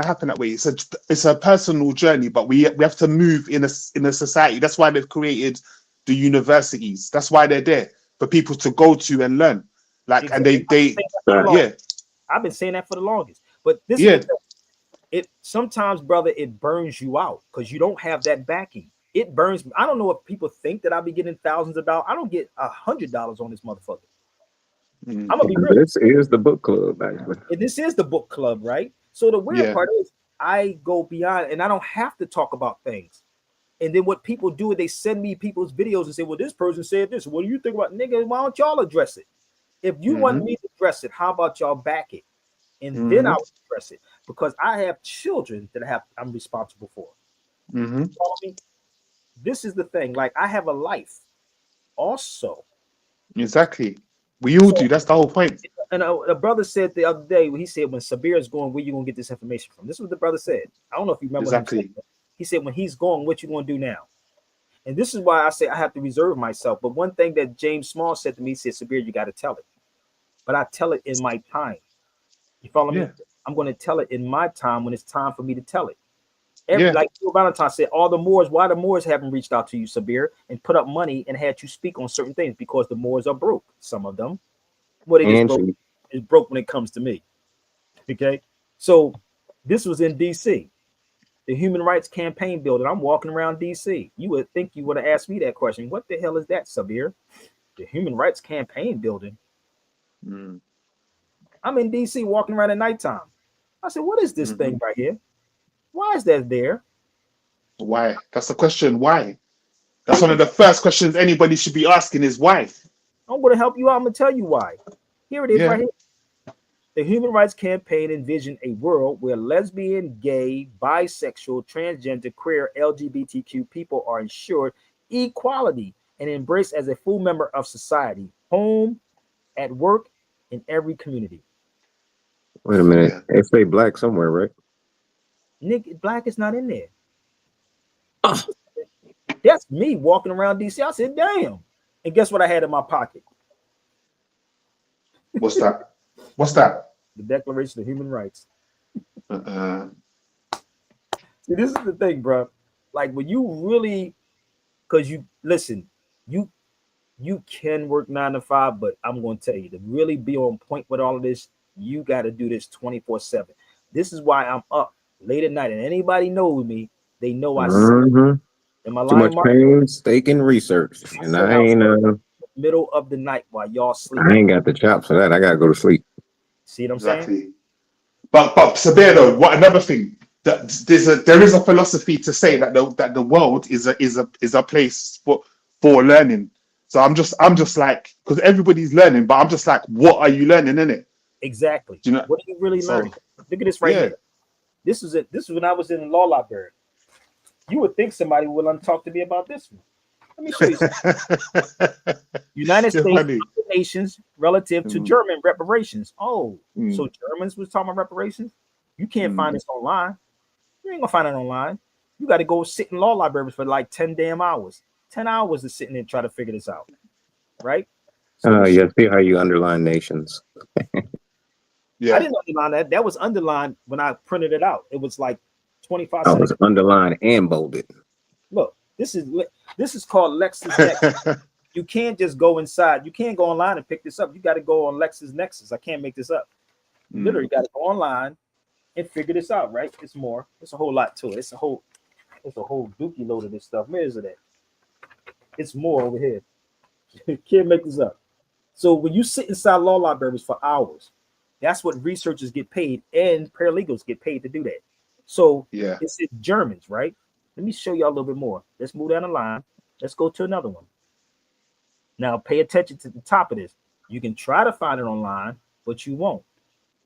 to happen that way. It's a personal journey, but we have to move in a society. That's why they've created the universities. That's why they're there, for people to go to and learn. Like, exactly. And I've been saying that for the longest. But this is it sometimes, brother, it burns you out because you don't have that backing. It burns me. I don't know if people think that I'll be getting thousands of dollars. I don't get $100 on this motherfucker. I'm gonna be real. This is the book club, actually. And this is the book club, right? So the weird part is I go beyond and I don't have to talk about things. And then what people do is they send me people's videos and say, well, this person said this. What do you think about, nigga? Why don't y'all address it? If you want me to address it, how about y'all back it? And then I'll address it, because I have children that I'm responsible for. Follow me? This is the thing. Like, I have a life also. Exactly. We all do. That's the whole point. And a brother said the other day, he said, when Sabir is going, where you going to get this information from? This is what the brother said. I don't know if you remember. Exactly. He said, when he's going, what you going to do now? And this is why I say I have to reserve myself. But one thing that James Small said to me, he said, Sabir, you got to tell it. But I tell it in my time. You follow me? I'm going to tell it in my time when it's time for me to tell it. Like Joe Valentine said, why the Moors haven't reached out to you, Sabir, and put up money and had you speak on certain things? Because the Moors are broke. Some of them. What it is broke when it comes to me. Okay? So this was in DC. The Human Rights Campaign building. I'm walking around DC. You would think you would have asked me that question. What the hell is that, Sabir? The Human Rights Campaign building. I'm in DC walking around at nighttime. I said, what is this thing right here? Why is that there? Why? That's the question. Why? That's one of the first questions anybody should be asking is why. I'm going to help you out. I'm going to tell you why. Here it is right here. The Human Rights Campaign envisioned a world where lesbian, gay, bisexual, transgender, queer, LGBTQ people are ensured equality and embraced as a full member of society, home, at work, in every community. Wait a minute. They say black somewhere, right? Nick, black is not in there. That's me walking around DC. I said, damn. And guess what I had in my pocket? What's that? What's that? The Declaration of Human Rights. See, this is the thing, bro. Like when you really, because you listen, you can work 9 to 5, but I'm going to tell you to really be on point with all of this, you got to do this 24/7. This is why I'm up late at night, and anybody knows me, they know I sleep. Am I Too lying, much painstaking research, and I ain't middle of the night while y'all sleep. I ain't got the chops for that. I gotta go to sleep. See what I'm saying? But Sabir, though, what another thing that there is a philosophy to say that the world is a place for learning. So I'm just like, because everybody's learning, but I'm just like, what are you learning in it? Exactly. Do you know, what are you really learning? Look at this right here. This is it. This is when I was in the law library. You would think somebody would talk to me about this one. Let me show you something. United States nations relative to German reparations. So Germans was talking about reparations. You can't find this online. You ain't gonna find it online. You got to go sit in law libraries for like 10 damn hours. 10 hours to sit in there and try to figure this out. Right? So see how you underline nations. I didn't underline that. That was underlined when I printed it out. It was like 25 seconds. It was underlined and bolded. Look, this is called LexisNexis. You can't just go inside. You can't go online and pick this up. You got to go on LexisNexis. I can't make this up. You literally got to go online and figure this out, right? It's more. It's a whole lot to it. It's a whole dookie load of this stuff. Where is it at? It's more over here. You can't make this up. So when you sit inside law libraries for hours, that's what researchers get paid and paralegals get paid to do that. So it's in Germans, right? Let me show you a little bit more. Let's move down the line. Let's go to another one. Now, pay attention to the top of this. You can try to find it online, but you won't.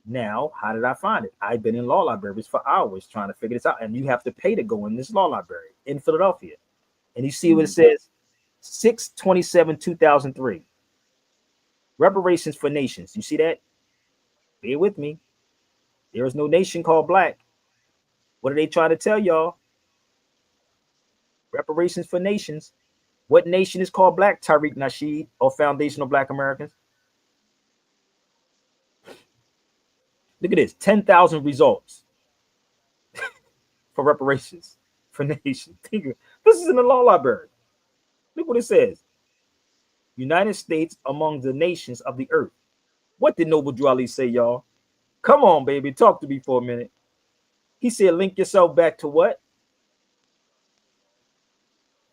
Now, how did I find it? I've been in law libraries for hours trying to figure this out, and you have to pay to go in this law library in Philadelphia. And you see what it says, 6/27/2003. Reparations for nations. You see that? Bear with me. There is no nation called black. What are they trying to tell y'all? Reparations for nations. What nation is called black, Tariq Nasheed, or Foundational Black Americans? Look at this, 10,000 results for reparations for nations. This is in the law library. Look what it says. United States among the nations of the earth. What did Noble Drew Ali say, y'all? Come on, baby, talk to me for a minute. He said, link yourself back to what?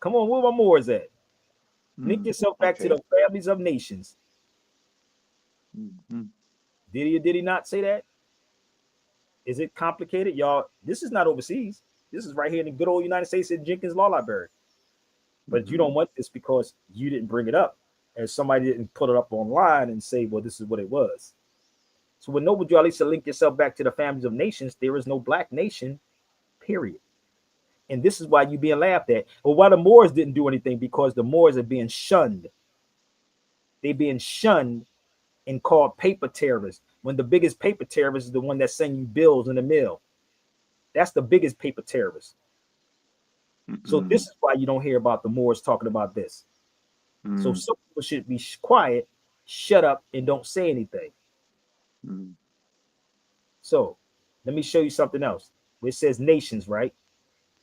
Come on, where my Moors at? Link yourself back to the families of nations. Did he or did he not say that? Is it complicated? Y'all, this is not overseas. This is right here in the good old United States in Jenkins Law Library. But you don't want this because you didn't bring it up. And somebody didn't put it up online and say, well, this is what it was. So when Noble Drew Ali said, link yourself back to the families of nations, there is no black nation, period. And this is why you're being laughed at. Well, why the Moors didn't do anything? Because the Moors are being shunned. They're being shunned and called paper terrorists. When the biggest paper terrorist is the one that's sending you bills in the mail. That's the biggest paper terrorist. So this is why you don't hear about the Moors talking about this. So some people should be quiet, shut up, and don't say anything. So let me show you something else. Where it says nations, right?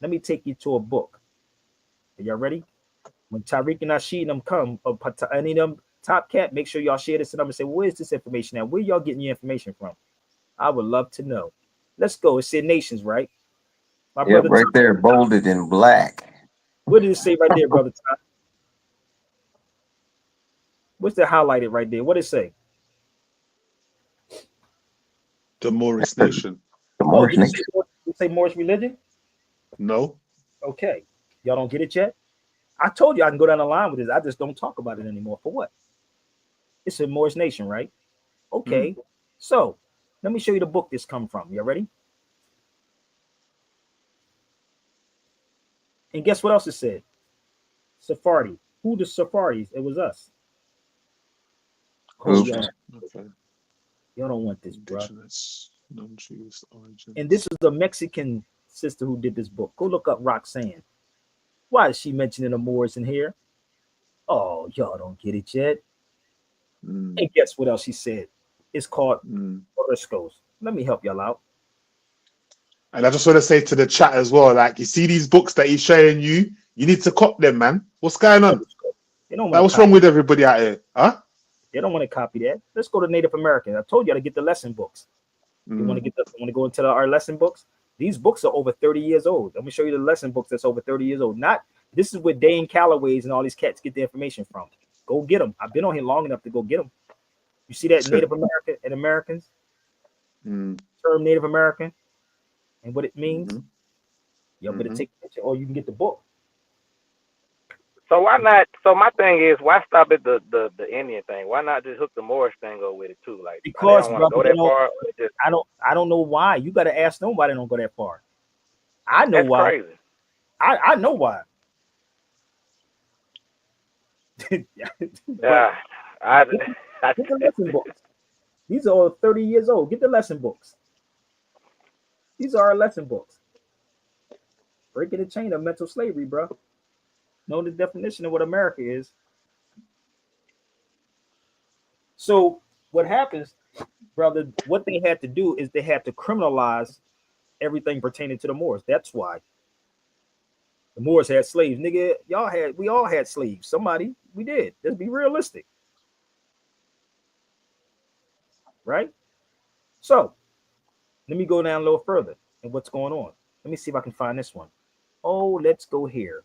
Let me take you to a book. Are y'all ready? When Tariq and Nasheed and them come, any of them Top Cat, make sure y'all share this to them and say, where's this information at? Where y'all getting your information from? I would love to know. Let's go. It said nations, right? My Yep, brother. right there, bolded in black. What did it say right there, brother? Todd? What's that highlighted right there? What did it say? The Moorish nation. The Oh, Moorish did nation. it say Moorish religion? No. Okay. Y'all don't get it yet? I told you I can go down the line with this. I just don't talk about it anymore. For what? It's a Moorish nation, right? Okay. So let me show you the book this come from. You ready? And guess what else it said? Sephardi. Who the Sephardi's? It was us. Oh, Oops. y'all don't want this, bro. Indigenous, non-Jewish origins. And this is the Mexican sister who did this book. Go look up Roxanne. Why is she mentioning the Moors in here? Oh, y'all don't get it yet. And guess what else she said? It's called horoscopes. Let me help y'all out. And I just want to say to the chat as well, like, you see these books that he's showing you, you need to cop them, man. What's going on? What's wrong with everybody out here? Huh? They don't want to copy that. Let's go to Native American. I told you to get the lesson books. You want to go into our lesson books? These books are over 30 years old. Let me show you the lesson books that's over 30 years old. This is where Dane Calloway's and all these cats get their information from. Go get them. I've been on here long enough to go get them. You see that Native American and Americans? Term Native American and what it means? Y'all better take a picture or you can get the book. So why not? So my thing is, why stop at the Indian thing? Why not just hook the Moorish thing up with it too? Like, because they don't want to go that far. I don't know why. You got to ask them why they don't go that far. I know That's why. Crazy. I know why. Yeah, get the lesson books. These are all 30 years old. Get the lesson books. These are our lesson books. Breaking the chain of mental slavery, bro. Know the definition of what America is. So what happens, brother, what they had to do is they had to criminalize everything pertaining to the Moors. That's why the Moors had slaves. Nigga, we all had slaves. Somebody, we did. Let's be realistic. Right? So let me go down a little further and what's going on. Let me see if I can find this one. Oh, let's go here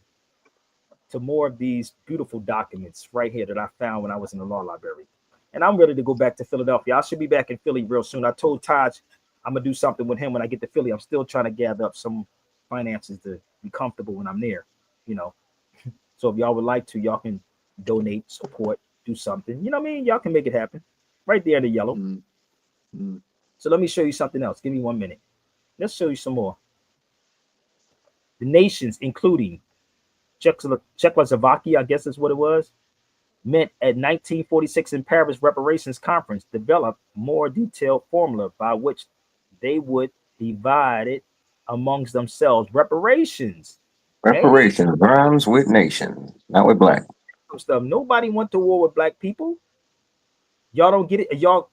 to more of these beautiful documents right here that I found when I was in the law library. And I'm ready to go back to Philadelphia. I should be back in Philly real soon. I told Taj I'm going to do something with him when I get to Philly. I'm still trying to gather up some finances to be comfortable when I'm there, you know. So if y'all would like to, y'all can donate, support, do something. You know what I mean? Y'all can make it happen. Right there in the yellow. So let me show you something else. Give me 1 minute. Let's show you some more. The nations, including Czechoslovakia, I guess is what it was, met at 1946 in Paris Reparations Conference, developed more detailed formula by which they would divide it amongst themselves. Reparations. Reparations rhymes with nation, not with black. Stuff. Nobody went to war with black people. Y'all don't get it. Y'all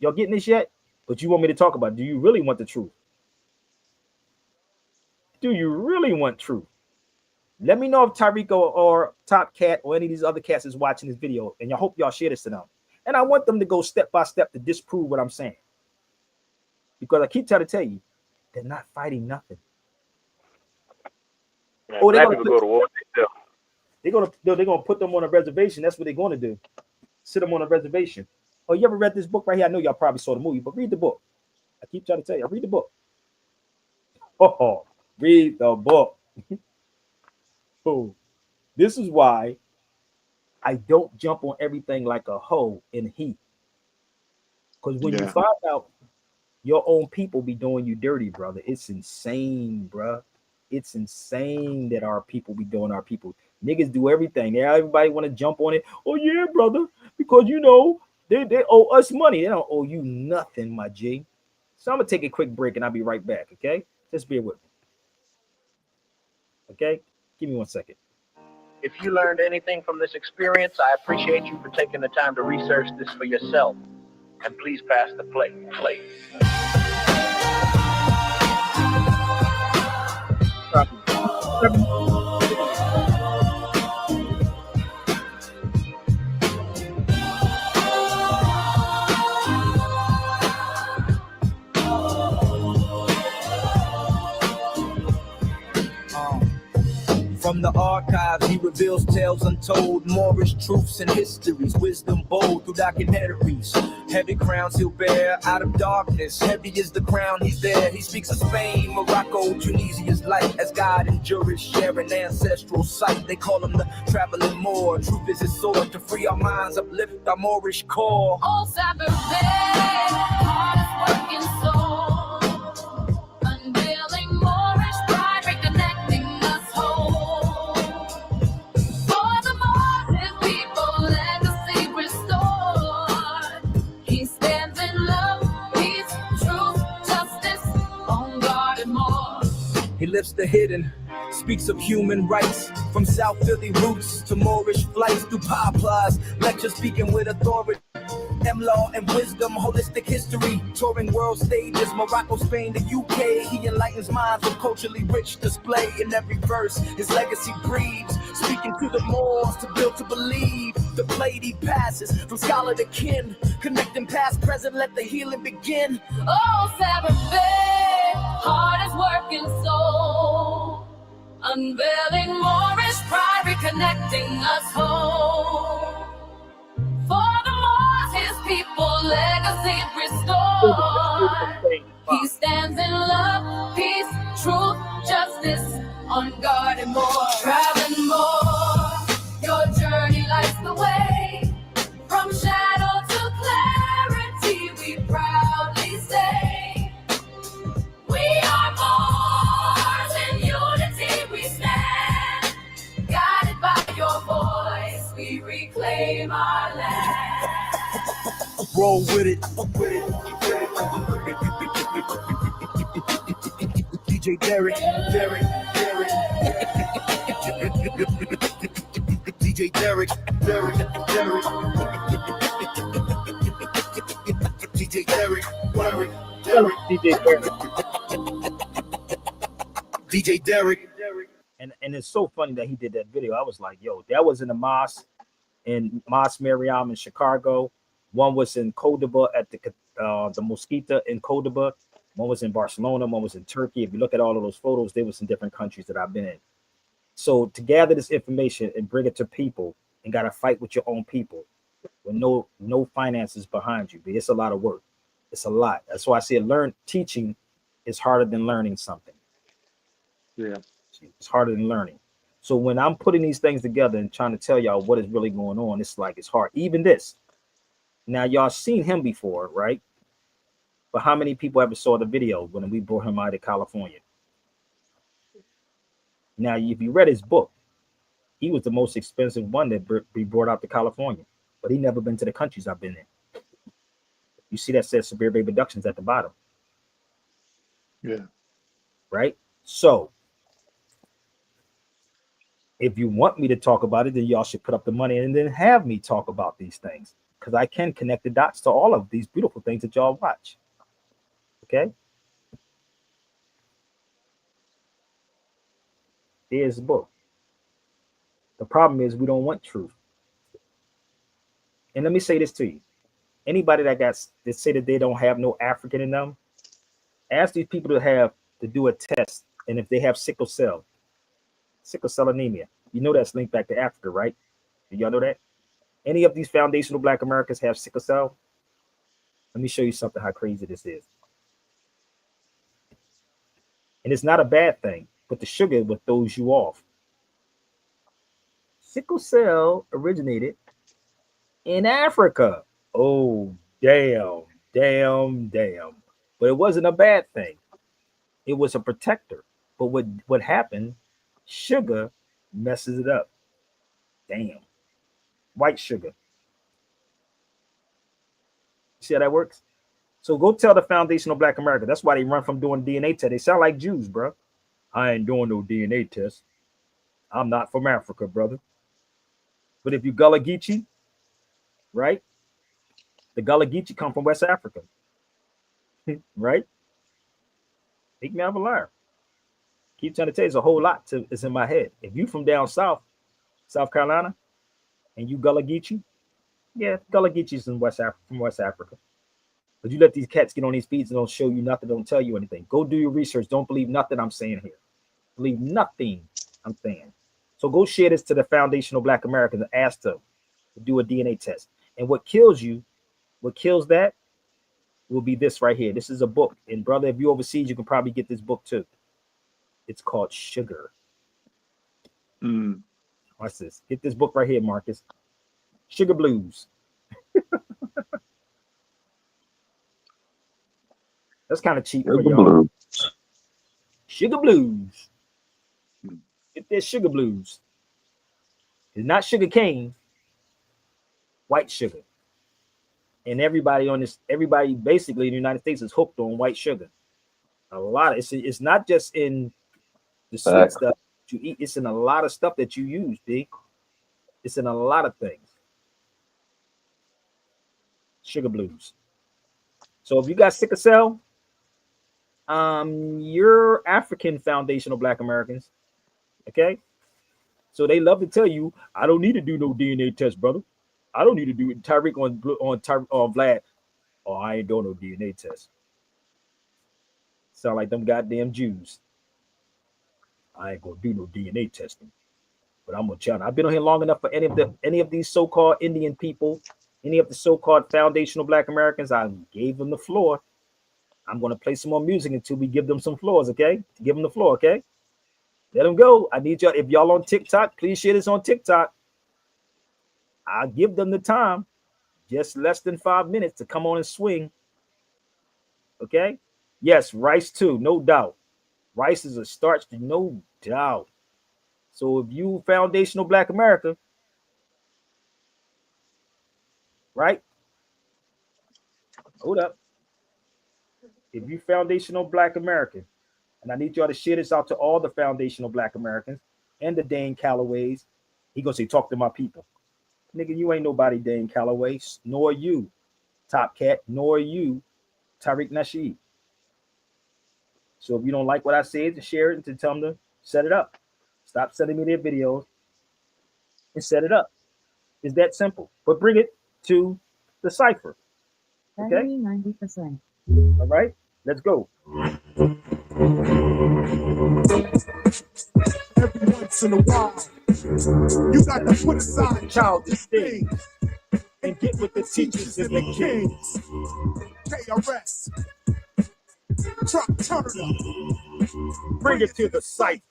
getting this yet? But you want me to talk about it. Do you really want the truth? Do you really want truth? Let me know if Tyrico or Top Cat or any of these other cats is watching this video, and I hope y'all share this to them. And I want them to go step by step to disprove what I'm saying. Because I keep trying to tell you, they're not fighting nothing. Man, oh, they're gonna go to war. They're gonna put them on a reservation. That's what they're gonna do. Sit them on a reservation. Oh, you ever read this book right here? I know y'all probably saw the movie, but read the book. I keep trying to tell you, read the book. Oh, read the book. Oh, this is why I don't jump on everything like a hoe in heat. Because when you find out your own people be doing you dirty, brother, it's insane, bro. It's insane that our people be doing our people. Niggas do everything. Everybody want to jump on it. Oh, yeah, brother, because, you know, they owe us money. They don't owe you nothing, my G. So I'm going to take a quick break, and I'll be right back, okay? Just bear with me. Okay? Give me 1 second. If you learned anything from this experience, I appreciate you for taking the time to research this for yourself. And please pass the plate. the archives, he reveals tales untold, Moorish truths and histories, wisdom bold through documentaries. Heavy crowns he'll bear out of darkness, heavy is the crown he's there. He speaks of Spain, Morocco, Tunisia's light, as God and jurists share an ancestral sight. They call him the traveling Moor. Truth is his sword to free our minds, uplift our Moorish core. Old Sapper Bay, hardest working soul, unveiling Moorish pride, reconnecting us whole. For the Moors, his people, legacy restored. He stands in love, peace, truth, justice, on guard and more. He lifts the hidden, speaks of human rights, from South Philly roots to Moorish flights through poplars, lecture speaking with authority. M-law and wisdom, holistic history, touring world stages, Morocco, Spain, the UK. He enlightens minds with culturally rich display. In every verse, his legacy breathes, speaking to the Moors to build to believe. The plate he passes from scholar to kin, connecting past, present, let the healing begin. Oh, Sapper Bay, hardest working soul, unveiling Moorish pride, reconnecting us home. For the Moors, his people, legacy restored. He stands in love, peace, truth, justice, on guard and more. Traveling more, your journey lights the way. From shadow to clarity, we proudly say, we are Moors, in unity we stand. Guided by your voice, we reclaim our land. Roll with it. DJ Derek. DJ Derek. DJ Derek. DJ Derek. And it's so funny that he did that video. I was like, yo, that was in the mosque in Mosque Mariam in Chicago. One was in Cordoba at the Mosquita in Cordoba. One was in Barcelona. One was in Turkey. If you look at all of those photos, they was in different countries that I've been in. So to gather this information and bring it to people and got to fight with your own people with no finances behind you, but it's a lot of work. It's a lot. That's why I say teaching is harder than learning something. Yeah. It's harder than learning. So when I'm putting these things together and trying to tell y'all what is really going on, it's like it's hard. Even this. Now, y'all seen him before, right? But how many people ever saw the video when we brought him out of California? Now, if you read his book, he was the most expensive one that we brought out to California, but he never been to the countries I've been in. You see that says Severe Bay Productions at the bottom. Yeah. Right? So, if you want me to talk about it, then y'all should put up the money and then have me talk about these things, because I can connect the dots to all of these beautiful things that y'all watch. Okay? There's the book. The problem is we don't want truth. And let me say this to you. Anybody that say that they don't have no African in them, ask these people to do a test, and if they have sickle cell anemia, you know that's linked back to Africa, right? Do y'all know that? Any of these foundational Black Americans have sickle cell? Let me show you something how crazy this is. And it's not a bad thing, but the sugar will throw you off. Sickle cell originated in Africa. Oh, damn. But it wasn't a bad thing. It was a protector. But what happened, sugar messes it up. Damn. White sugar. See how that works? So go tell the foundational Black America. That's why they run from doing DNA tests. They sound like Jews, bro. I ain't doing no DNA test. I'm not from Africa, brother. But if you Gullah Geechee, right? The Gullah Geechee come from West Africa, right? Make me out of a liar. Keep trying to tell you, there's a whole lot is in my head. If you from down south, South Carolina, and you Gullah Geechee, yeah, Gullah Geechee's from West Africa. But you let these cats get on these feeds and don't show you nothing, don't tell you anything. Go do your research. Don't believe nothing I'm saying here. Believe nothing I'm saying. So go share this to the foundational Black Americans and ask them to do a DNA test. And what kills that will be this right here. This is a book. And brother, if you overseas, you can probably get this book too. It's called Sugar. Watch this. Get this book right here, Marcus. Sugar Blues. That's kind of cheap for y'all. Sugar Blues. Get that Sugar Blues. It's not sugar cane, white sugar. And everybody basically in the United States is hooked on white sugar. A lot of it's not just in the sweet stuff you eat, it's in a lot of stuff that you use, B. It's in a lot of things. Sugar Blues. So if you got sickle cell, you're African foundational Black Americans. Okay. So they love to tell you, I don't need to do no DNA test, brother. I don't need to do it. Tyreek on Vlad. Oh, I ain't doing no DNA test. Sound like them goddamn Jews. I ain't gonna do no DNA testing. But I'm gonna tell you, I've been on here long enough for any of these so-called Indian people, any of the so-called foundational Black Americans. I gave them the floor. I'm gonna play some more music until we give them some floors, okay? Give them the floor, okay? Let them go. I need y'all. If y'all on TikTok, please share this on TikTok. I'll give them the time, just less than 5 minutes to come on and swing. Okay? Yes, rice too, no doubt. Rice is a starch, no doubt. So if you foundational Black America, right? Hold up. If you foundational Black American, and I need y'all to share this out to all the foundational Black Americans and the Dane Callaways. He gonna say, talk to my people. Nigga, you ain't nobody Dane Callaway, nor you, Top Cat, nor you, Tariq Nasheed. So if you don't like what I said, to share it and to tell them to set it up. Stop sending me their videos and set it up. It's that simple. But bring it to the cipher. Okay? 90%. All right, let's go. Every once in a while, you got to put aside childish things and get with the teachers and the kings. KRS, truck Turner, bring it to the cipher.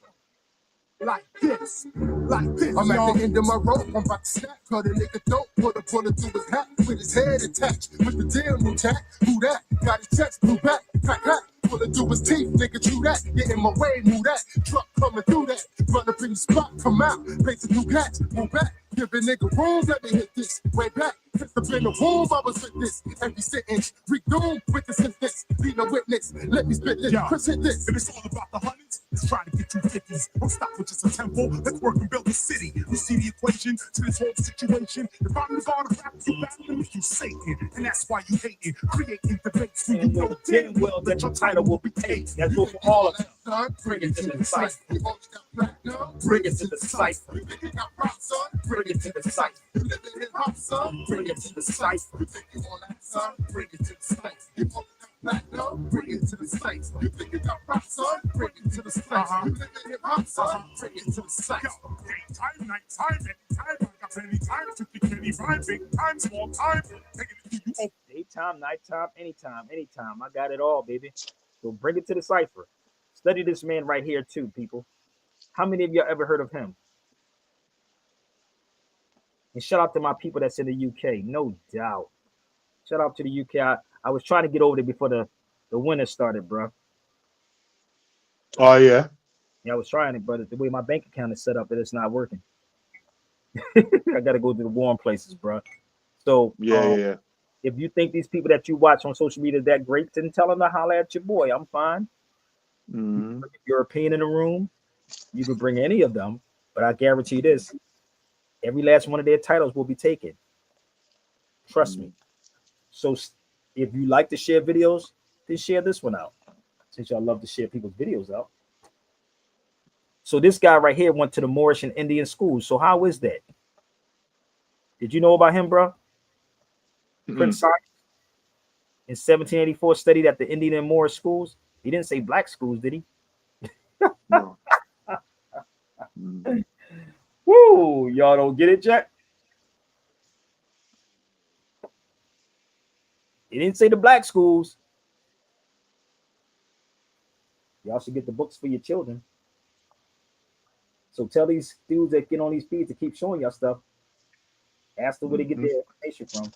Like this, I'm at the end of my rope, I'm about to snap, cut a nigga dope, put a bullet through his hat, with his head attached, with the deal new tack, who that, got his chest, blew back, crack, bullet through his teeth, nigga, true that, get in my way, move that, truck coming through that, run up in the spot, come out, face a new catch, move back, give a nigga room, let me hit this, way back, since the in the room, I was with this, every sentence, redoom with the sentence, be no witness, let me spit this, Chris hit this, and it's all about the hundreds, let's try to get you 50s, don't stop with just a temple, let's work and build a city, you see the equation to this whole situation, if I'm the god of rap, you battling, you Satan, and that's why you hating, creating debates, when you know damn well that your title will be taken, that's for all of them, bring it to the cipher, bring it to the cipher, bring it to the cipher, bring it to the cipher, bring it to the cipher, bring it to the cipher. Bring it to the sites. You think you got rap, son? Bring it to the sites. You think you hip hop, son? Bring it to the sites. Daytime, nighttime, anytime. I got plenty time to pick any rhyme. Big time, small time. Taking it to you. Oh. Daytime, nighttime, anytime. I got it all, baby. So bring it to the cipher. Study this man right here too, people. How many of y'all ever heard of him? And shout out to my people that's in the UK, no doubt. Shout out to the UK. I was trying to get over there before the winter started, bro. Oh, yeah? Yeah, I was trying it, but the way my bank account is set up, it's not working. I got to go to the warm places, bro. So, yeah. If you think these people that you watch on social media are that great, then tell them to holler at your boy. I'm fine. Mm-hmm. European in the room, you can bring any of them, but I guarantee you this. Every last one of their titles will be taken. Trust me. So if you like to share videos, then share this one out. Since y'all love to share people's videos out. So this guy right here went to the Moorish and Indian schools. So how is that? Did you know about him, bro? Prince Simon in 1784 studied at the Indian and Moorish schools. He didn't say black schools, did he? No. Oh, y'all don't get it, Jack? It didn't say the black schools. Y'all should get the books for your children. So tell these dudes that get on these feeds to keep showing y'all stuff. Ask them where they get their information from.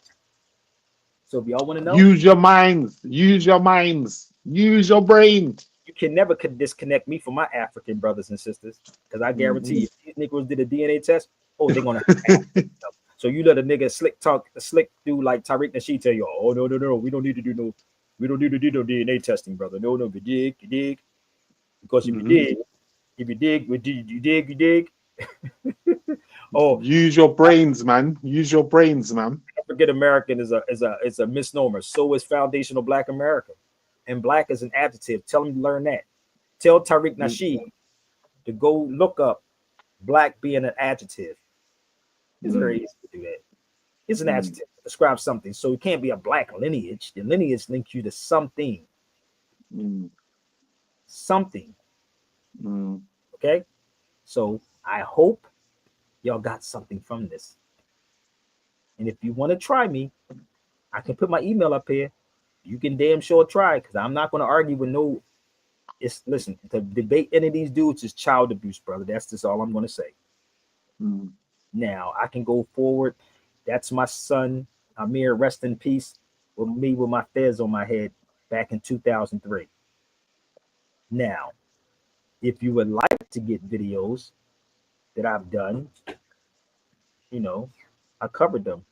So if y'all want to know, use your minds, use your minds, use your brain. you can never disconnect me from my African brothers and sisters, because I guarantee you, if these Negroes did a DNA test, oh, they're gonna have stuff. So you let a nigga slick dude like Tariq Nasheed tell you, oh no, we don't need to do no DNA testing, brother. No, you dig, because if you dig. Oh, use your brains, man. Use your brains, man. African American is a misnomer. So is foundational Black America, and Black is an adjective. Tell him to learn that. Tell Tariq Nasheed to go look up Black being an adjective. It's very easy to do that. It's an adjective. Describe something. So it can't be a Black lineage. The lineage links you to something. Something. Okay? So I hope y'all got something from this. And if you want to try me, I can put my email up here. You can damn sure try, because I'm not going to argue with no. Listen, to debate any of these dudes is child abuse, brother. That's just all I'm going to say. Now I can go forward. That's my son Amir, rest in peace, with me with my fez on my head back in 2003. Now, if you would like to get videos that I've done, I covered them.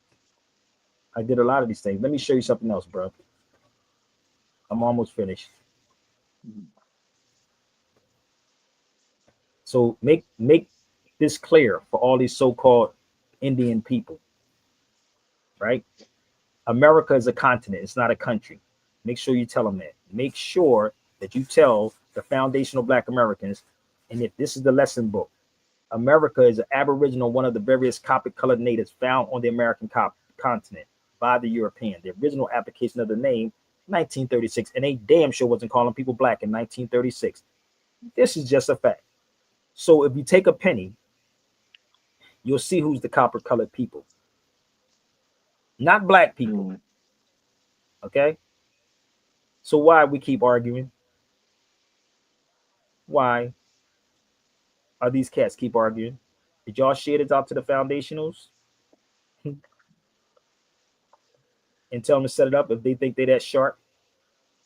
I did a lot of these things. Let me show you something else, bro. I'm almost finished. So make this clear for all these so-called Indian people, right? America is a continent. It's not a country. Make sure you tell them that. Make sure that you tell the foundational Black Americans, and if this is the lesson book, America is an aboriginal, one of the various copper-colored natives found on the American continent by the European. The original application of the name, 1936, and they damn sure wasn't calling people Black in 1936. This is just a fact. So if you take a penny, you'll see who's the copper-colored people. Not Black people. Okay? So why we keep arguing? Why are these cats keep arguing? Did y'all share this out to the foundationals? And tell them to set it up if they think they're that sharp?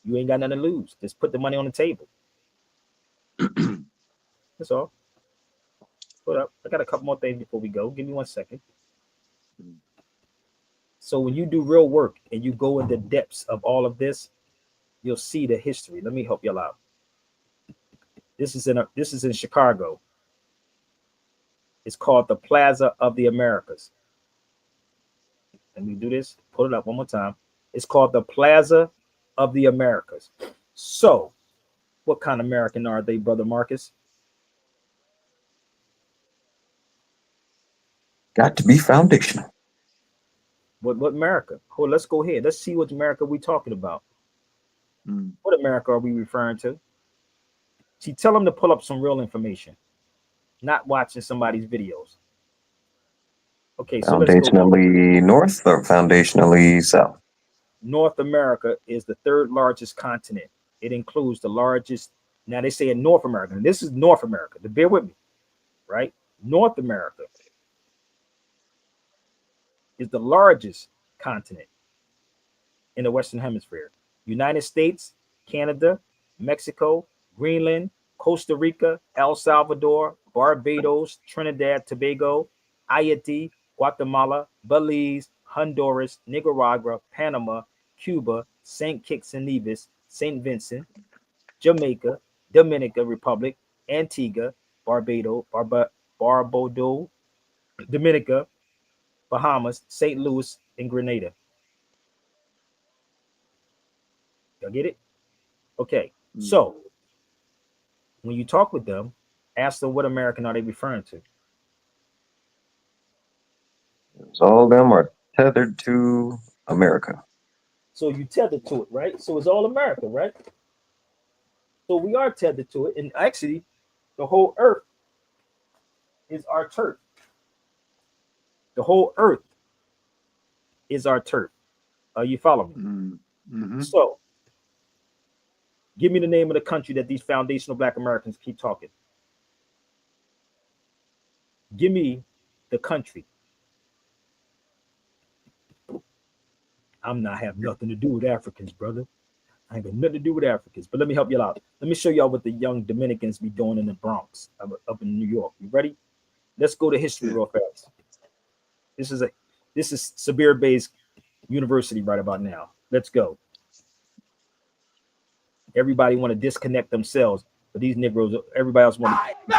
You ain't got nothing to lose. Just put the money on the table. That's all. Hold up. I got a couple more things before we go. Give me 1 second. So when you do real work and you go into depths of all of this, you'll see the history. Let me help y'all out. This is in Chicago. It's called the Plaza of the Americas. Let me do this. Pull it up one more time. It's called the Plaza of the Americas. So, what kind of American are they, Brother Marcus? Got to be foundational. What America? Oh, let's go ahead. Let's see what America we're talking about. What America are we referring to? See, tell them to pull up some real information, not watching somebody's videos. Okay, so foundationally north or foundationally south? North America is the third largest continent. It includes the largest. Now they say in North America, and this is North America. Bear with me, right? North America is the largest continent in the Western Hemisphere. United States, Canada, Mexico, Greenland, Costa Rica, El Salvador, Barbados, Trinidad, Tobago, Haiti, Guatemala, Belize, Honduras, Nicaragua, Panama, Cuba, St. Kitts and Nevis, St. Vincent, Jamaica, Dominican Republic, Antigua, Barbados, Dominica, Bahamas, St. Louis, and Grenada. Y'all get it? Okay. So when you talk with them, ask them what American are they referring to. All of them are tethered to America. So you tethered to it, right? So it's all America, right? So we are tethered to it. And actually, the whole earth is our turf. The whole earth is our turf. You follow me? Mm-hmm. So, give me the name of the country that these foundational Black Americans keep talking. Give me the country. I'm not have nothing to do with Africans, brother. I ain't got nothing to do with Africans. But let me help you out. Let me show y'all what the young Dominicans be doing in the Bronx, up in New York. You ready? Let's go to history real fast. This is Sabir Bay's University right about now. Let's go. Everybody want to disconnect themselves, but these Negroes, everybody else want to. You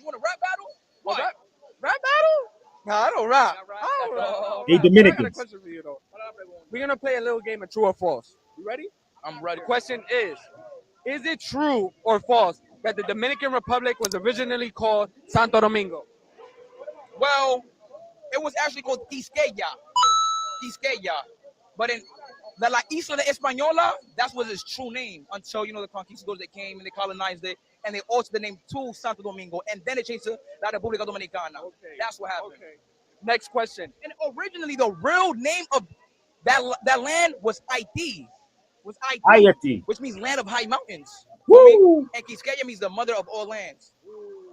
want a rap battle? What? Rap battle? No, I don't rap. They Dominicans. We're gonna play a little game of true or false. You ready? I'm ready. The question is it true or false that the Dominican Republic was originally called Santo Domingo? Well, it was actually called Quisqueya. But in the La Isla de Española, that was its true name until, the conquistadors that came and they colonized it and they altered the name to Santo Domingo and then it changed to La República Dominicana. Okay. That's what happened. Okay. Next question. And originally the real name of that land was Haiti. Haiti, which means land of high mountains. Woo! And Quisqueya means the mother of all lands.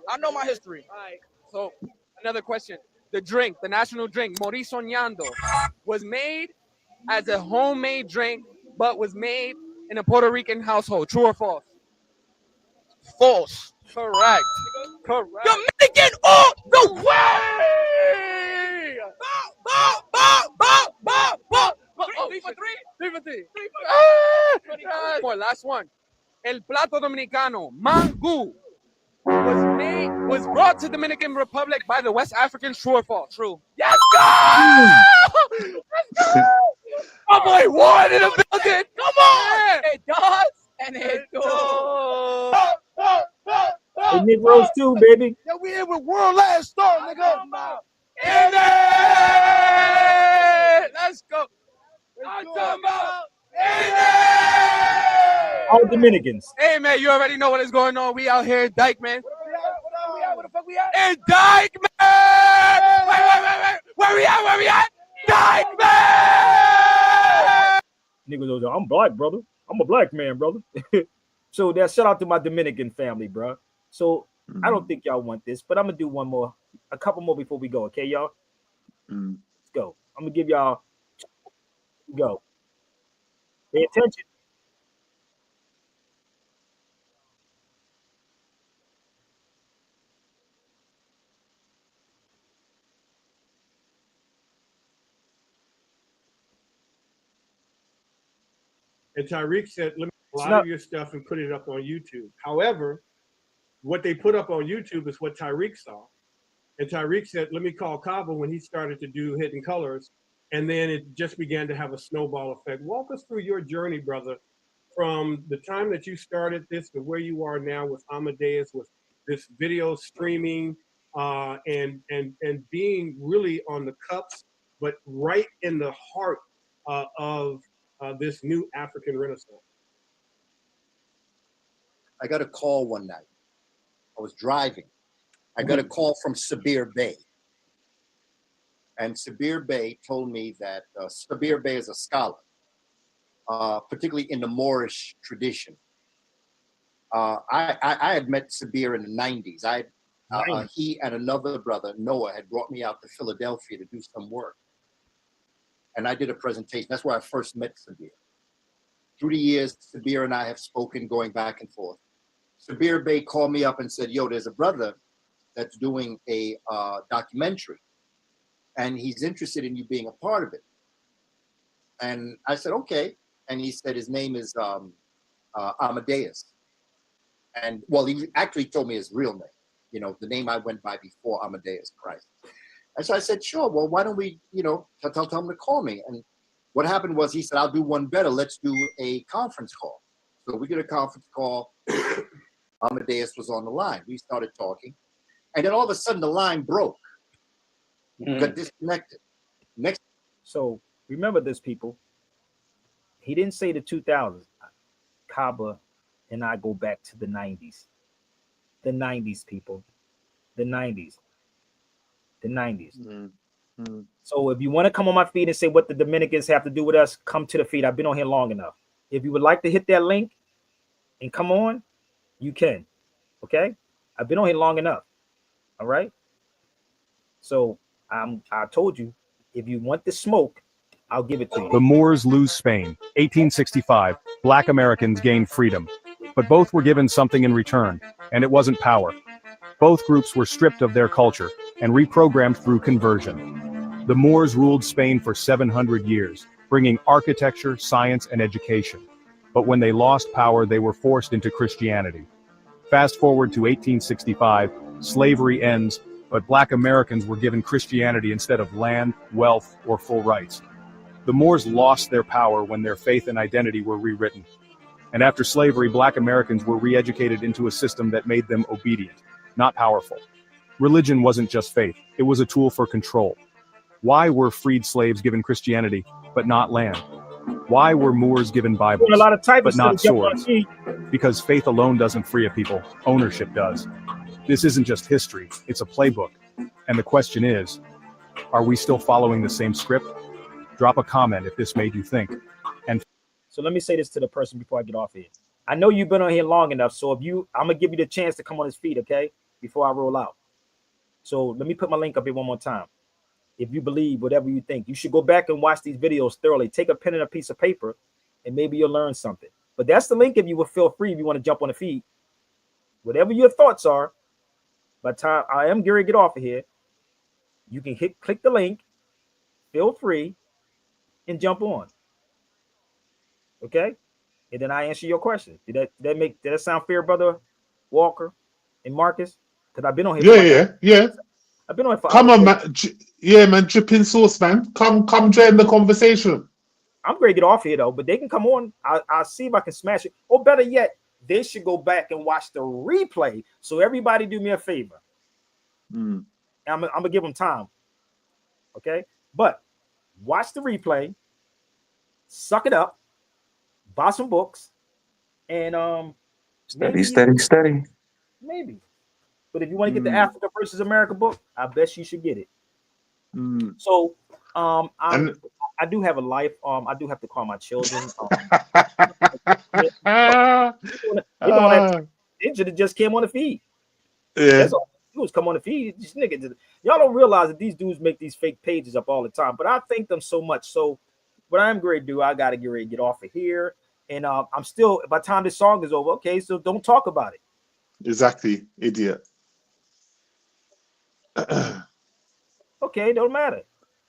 I know my history. All right. So another question. The national drink, Morir Soñando, was made as a homemade drink, but was made in a Puerto Rican household. True or false? False. Correct. Dominican all the way! 3 for 3. More, last one. El plato dominicano, mango, was brought to Dominican Republic by the West Africans. True or false? True. Yes, go! Let's go! My boy Warren in the building. Come on! Yeah. It does and it does. The Negroes too, baby. Yeah, we in with World Last Star, nigga. Let's go. I'm talking about All Dominicans. Hey, man, you already know what is going on. We out here in Dykeman. Where the fuck we at? In Dykeman! Wait. Where we at? Dykeman! Niggas, I'm black, brother. I'm a black man, brother. So that shout out to my Dominican family, bro. So I don't think y'all want this, but I'm gonna do a couple more before we go, okay, y'all? Let's go. I'm gonna give y'all go. Pay attention. And Tyreek said, let me a lot of your stuff and put it up on YouTube. However, what they put up on YouTube is what Tyreek saw. And Tyreek said, let me call Cabo when he started to do Hidden Colors. And then it just began to have a snowball effect. Walk us through your journey, brother, from the time that you started this to where you are now with Amadeus, with this video streaming and being really on the cups, but right in the heart of this new African Renaissance. I got a call one night. I was driving. I got a call from Sabir Bey. And Sabir Bey told me that Sabir Bey is a scholar, particularly in the Moorish tradition. I had met Sabir in the 90s. He and another brother, Noah, had brought me out to Philadelphia to do some work. And I did a presentation. That's where I first met Sabir. Through the years, Sabir and I have spoken, going back and forth. Sabir Bey called me up and said, yo, there's a brother that's doing a documentary, and he's interested in you being a part of it. And I said, okay. And he said his name is Amadeus. And well, he actually told me his real name, the name I went by before Amadeus Christ. And so I said, sure, well, why don't we, tell him to call me. And what happened was he said, I'll do one better. Let's do a conference call. So we did a conference call. Amadeus was on the line. We started talking. And then all of a sudden the line broke. Got disconnected. So remember this, people. He didn't say the 2000s. Kaba and I go back to the 90s. The 90s, people. The 90s. The 90s. So if you want to come on my feed and say what the Dominicans have to do with us, come to the feed. I've been on here long enough. If you would like to hit that link and come on, you can. Okay? I've been on here long enough. All right? So I told you, if you want the smoke, I'll give it to you. The Moors lose Spain. 1865. Black Americans gain freedom. But both were given something in return, and it wasn't power. Both groups were stripped of their culture and reprogrammed through conversion. The Moors ruled Spain for 700 years, bringing architecture, science, and education. But when they lost power, they were forced into Christianity. Fast forward to 1865, slavery ends, but Black Americans were given Christianity instead of land, wealth, or full rights. The Moors lost their power when their faith and identity were rewritten. And after slavery, Black Americans were re-educated into a system that made them obedient, not powerful. Religion wasn't just faith, it was a tool for control. Why were freed slaves given Christianity, but not land? Why were Moors given Bibles, but not swords? Because faith alone doesn't free a people, ownership does. This isn't just history, it's a playbook. And the question is, are we still following the same script? Drop a comment if this made you think. And so let me say this to the person before I get off here. I know you've been on here long enough, so I'm gonna give you the chance to come on his feed, okay? Before I roll out. So let me put my link up here one more time. If you believe whatever you think, you should go back and watch these videos thoroughly. Take a pen and a piece of paper, and maybe you'll learn something. But that's the link if you will feel free if you want to jump on the feed. Whatever your thoughts are, by the time I am going to get off of here, you can click the link, feel free, and jump on. Okay? And then I answer your question. Did that sound fair, brother Walker and Marcus? Because I've been on here. Yeah. I've been on it for Come hours. on, man. Yeah, man. Dripping sauce, man. Come join the conversation. I'm ready to get off here though, but they can come on. I'll see if I can smash it. Or better yet, they should go back and watch the replay. So everybody do me a favor. I'm gonna give them time. Okay, but watch the replay, suck it up, buy some books, and steady. Maybe. But if you want to get the Africa versus America book, I bet you should get it. So I do have a life. I do have to call my children. They should have just came on the feed. Yeah. That's all they do is come on the feed. These niggas, y'all don't realize that these dudes make these fake pages up all the time. But I thank them so much. So what I'm going to do, I got to get ready to get off of here. And I'm still, by the time this song is over, okay, so don't talk about it. Exactly, idiot. Okay, don't matter.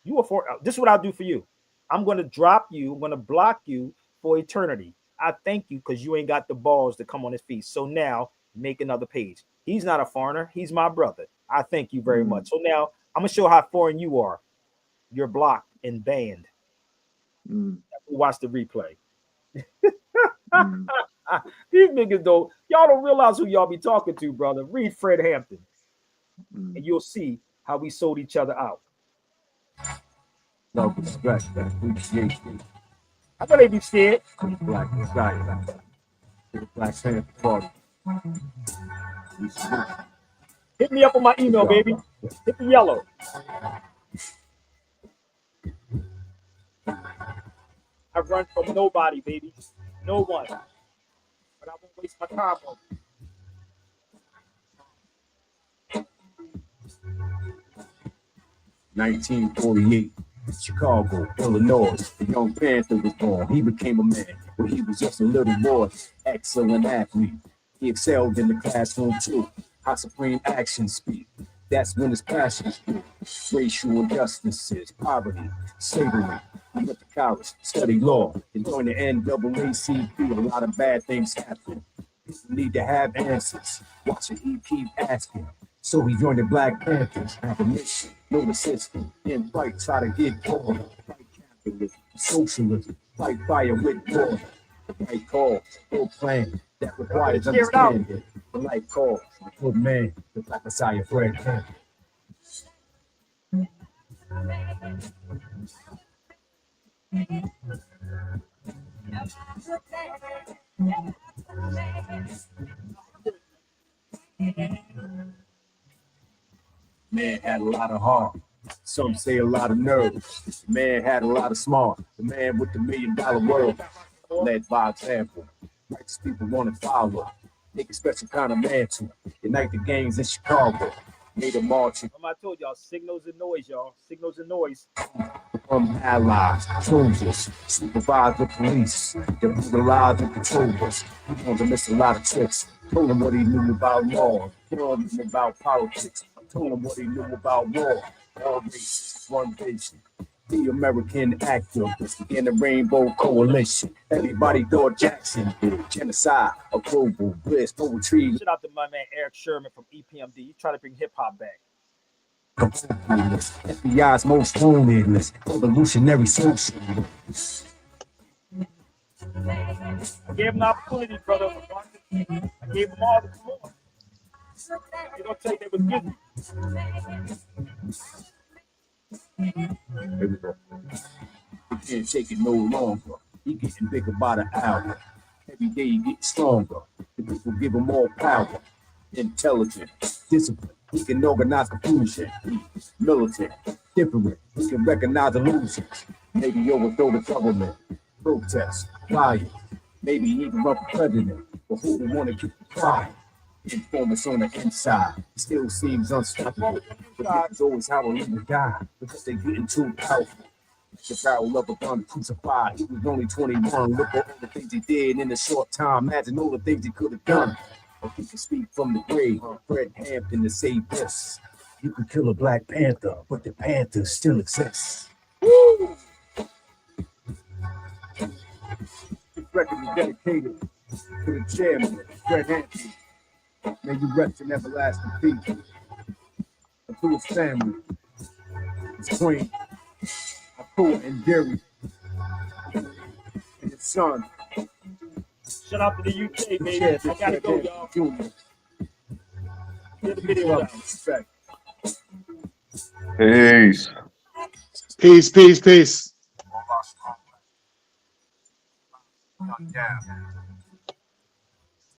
You are for this is what I'll do for you. I'm going to drop you. I'm going to block you for eternity. I thank you because you ain't got the balls to come on his feet. So now make another page. He's not a foreigner. He's my brother. I thank you very much. So now I'm going to show how foreign you are. You're blocked and banned. Watch the replay. These niggas though, y'all don't realize who y'all be talking to, brother. Read Fred Hampton. And you'll see how we sold each other out. Love, respect, and appreciation. I know they be scared. Black Messiah. Black Panther Party. Hit me up on my email, baby. Hit the yellow. I run from nobody, baby. No one. But I won't waste my time on you. (1948) Chicago, Illinois. The young Panther was born. He became a man when he was just a little boy. Excellent athlete. He excelled in the classroom too. How supreme actions speak. That's when his passions grew. Racial injustices, poverty, slavery. He went to college, studied law, and joined the NAACP. A lot of bad things happen. People need to have answers. Watching he keep asking. So he joined the Black Panthers. Have a mission, know the system. In fight, try to get going. Fight capitalism, socialism. Fight fire with war. The right call, full plan. That requires understanding. The right call, good man. The Black Messiah, Fred Hampton. Man had a lot of heart. Some say a lot of nerves. The man had a lot of smart. The man with the $1 million world. Led by example. Righteous people want to follow. Take a special kind of man to unite the gangs in Chicago. Made a march. I told y'all, signals and noise, y'all. Signals and noise. Allies, soldiers, supervise the police. They brutalize and control us. He wanted to miss a lot of tricks. Told him what he knew about law. Told him about politics. Told him what he knew about war. All races, one vision. The American actor in the Rainbow Coalition. Everybody thought Jackson did genocide, a global bliss, poetry. Shout out to my man Eric Sherman from EPMD. He's trying to bring hip hop back. FBI's most wanted, evolutionary socialist. I gave him the opportunity, brother. I gave him all the support. They're gonna tell you they was getting. Here we go. He can't take it no longer. He getting bigger by the hour. Every day he getting stronger. The people give him more power. Intelligent, discipline. He can organize confusion. Militant, different. He can recognize illusions. Maybe overthrow the government. Protest, riot. Maybe even run for president. But who would want to keep quiet? Informants on the inside. It still seems unstoppable. But that's always how a leader die. Because they getting too powerful. The barrel of a gun crucified. He was only 21. Look at all the things he did in a short time. Imagine all the things he could have done. But he can speak from the grave. Fred Hampton to say this. You can kill a Black Panther, but the Panther still exists. Woo! This record is dedicated to the chairman, Fred Hampton. May you rest in everlasting peace. And to his family, his queen, Akua and Jerry, and his son. Shout out to the UK, baby. I gotta go, y'all. Get the video out. Peace. Peace, peace, peace. Yeah.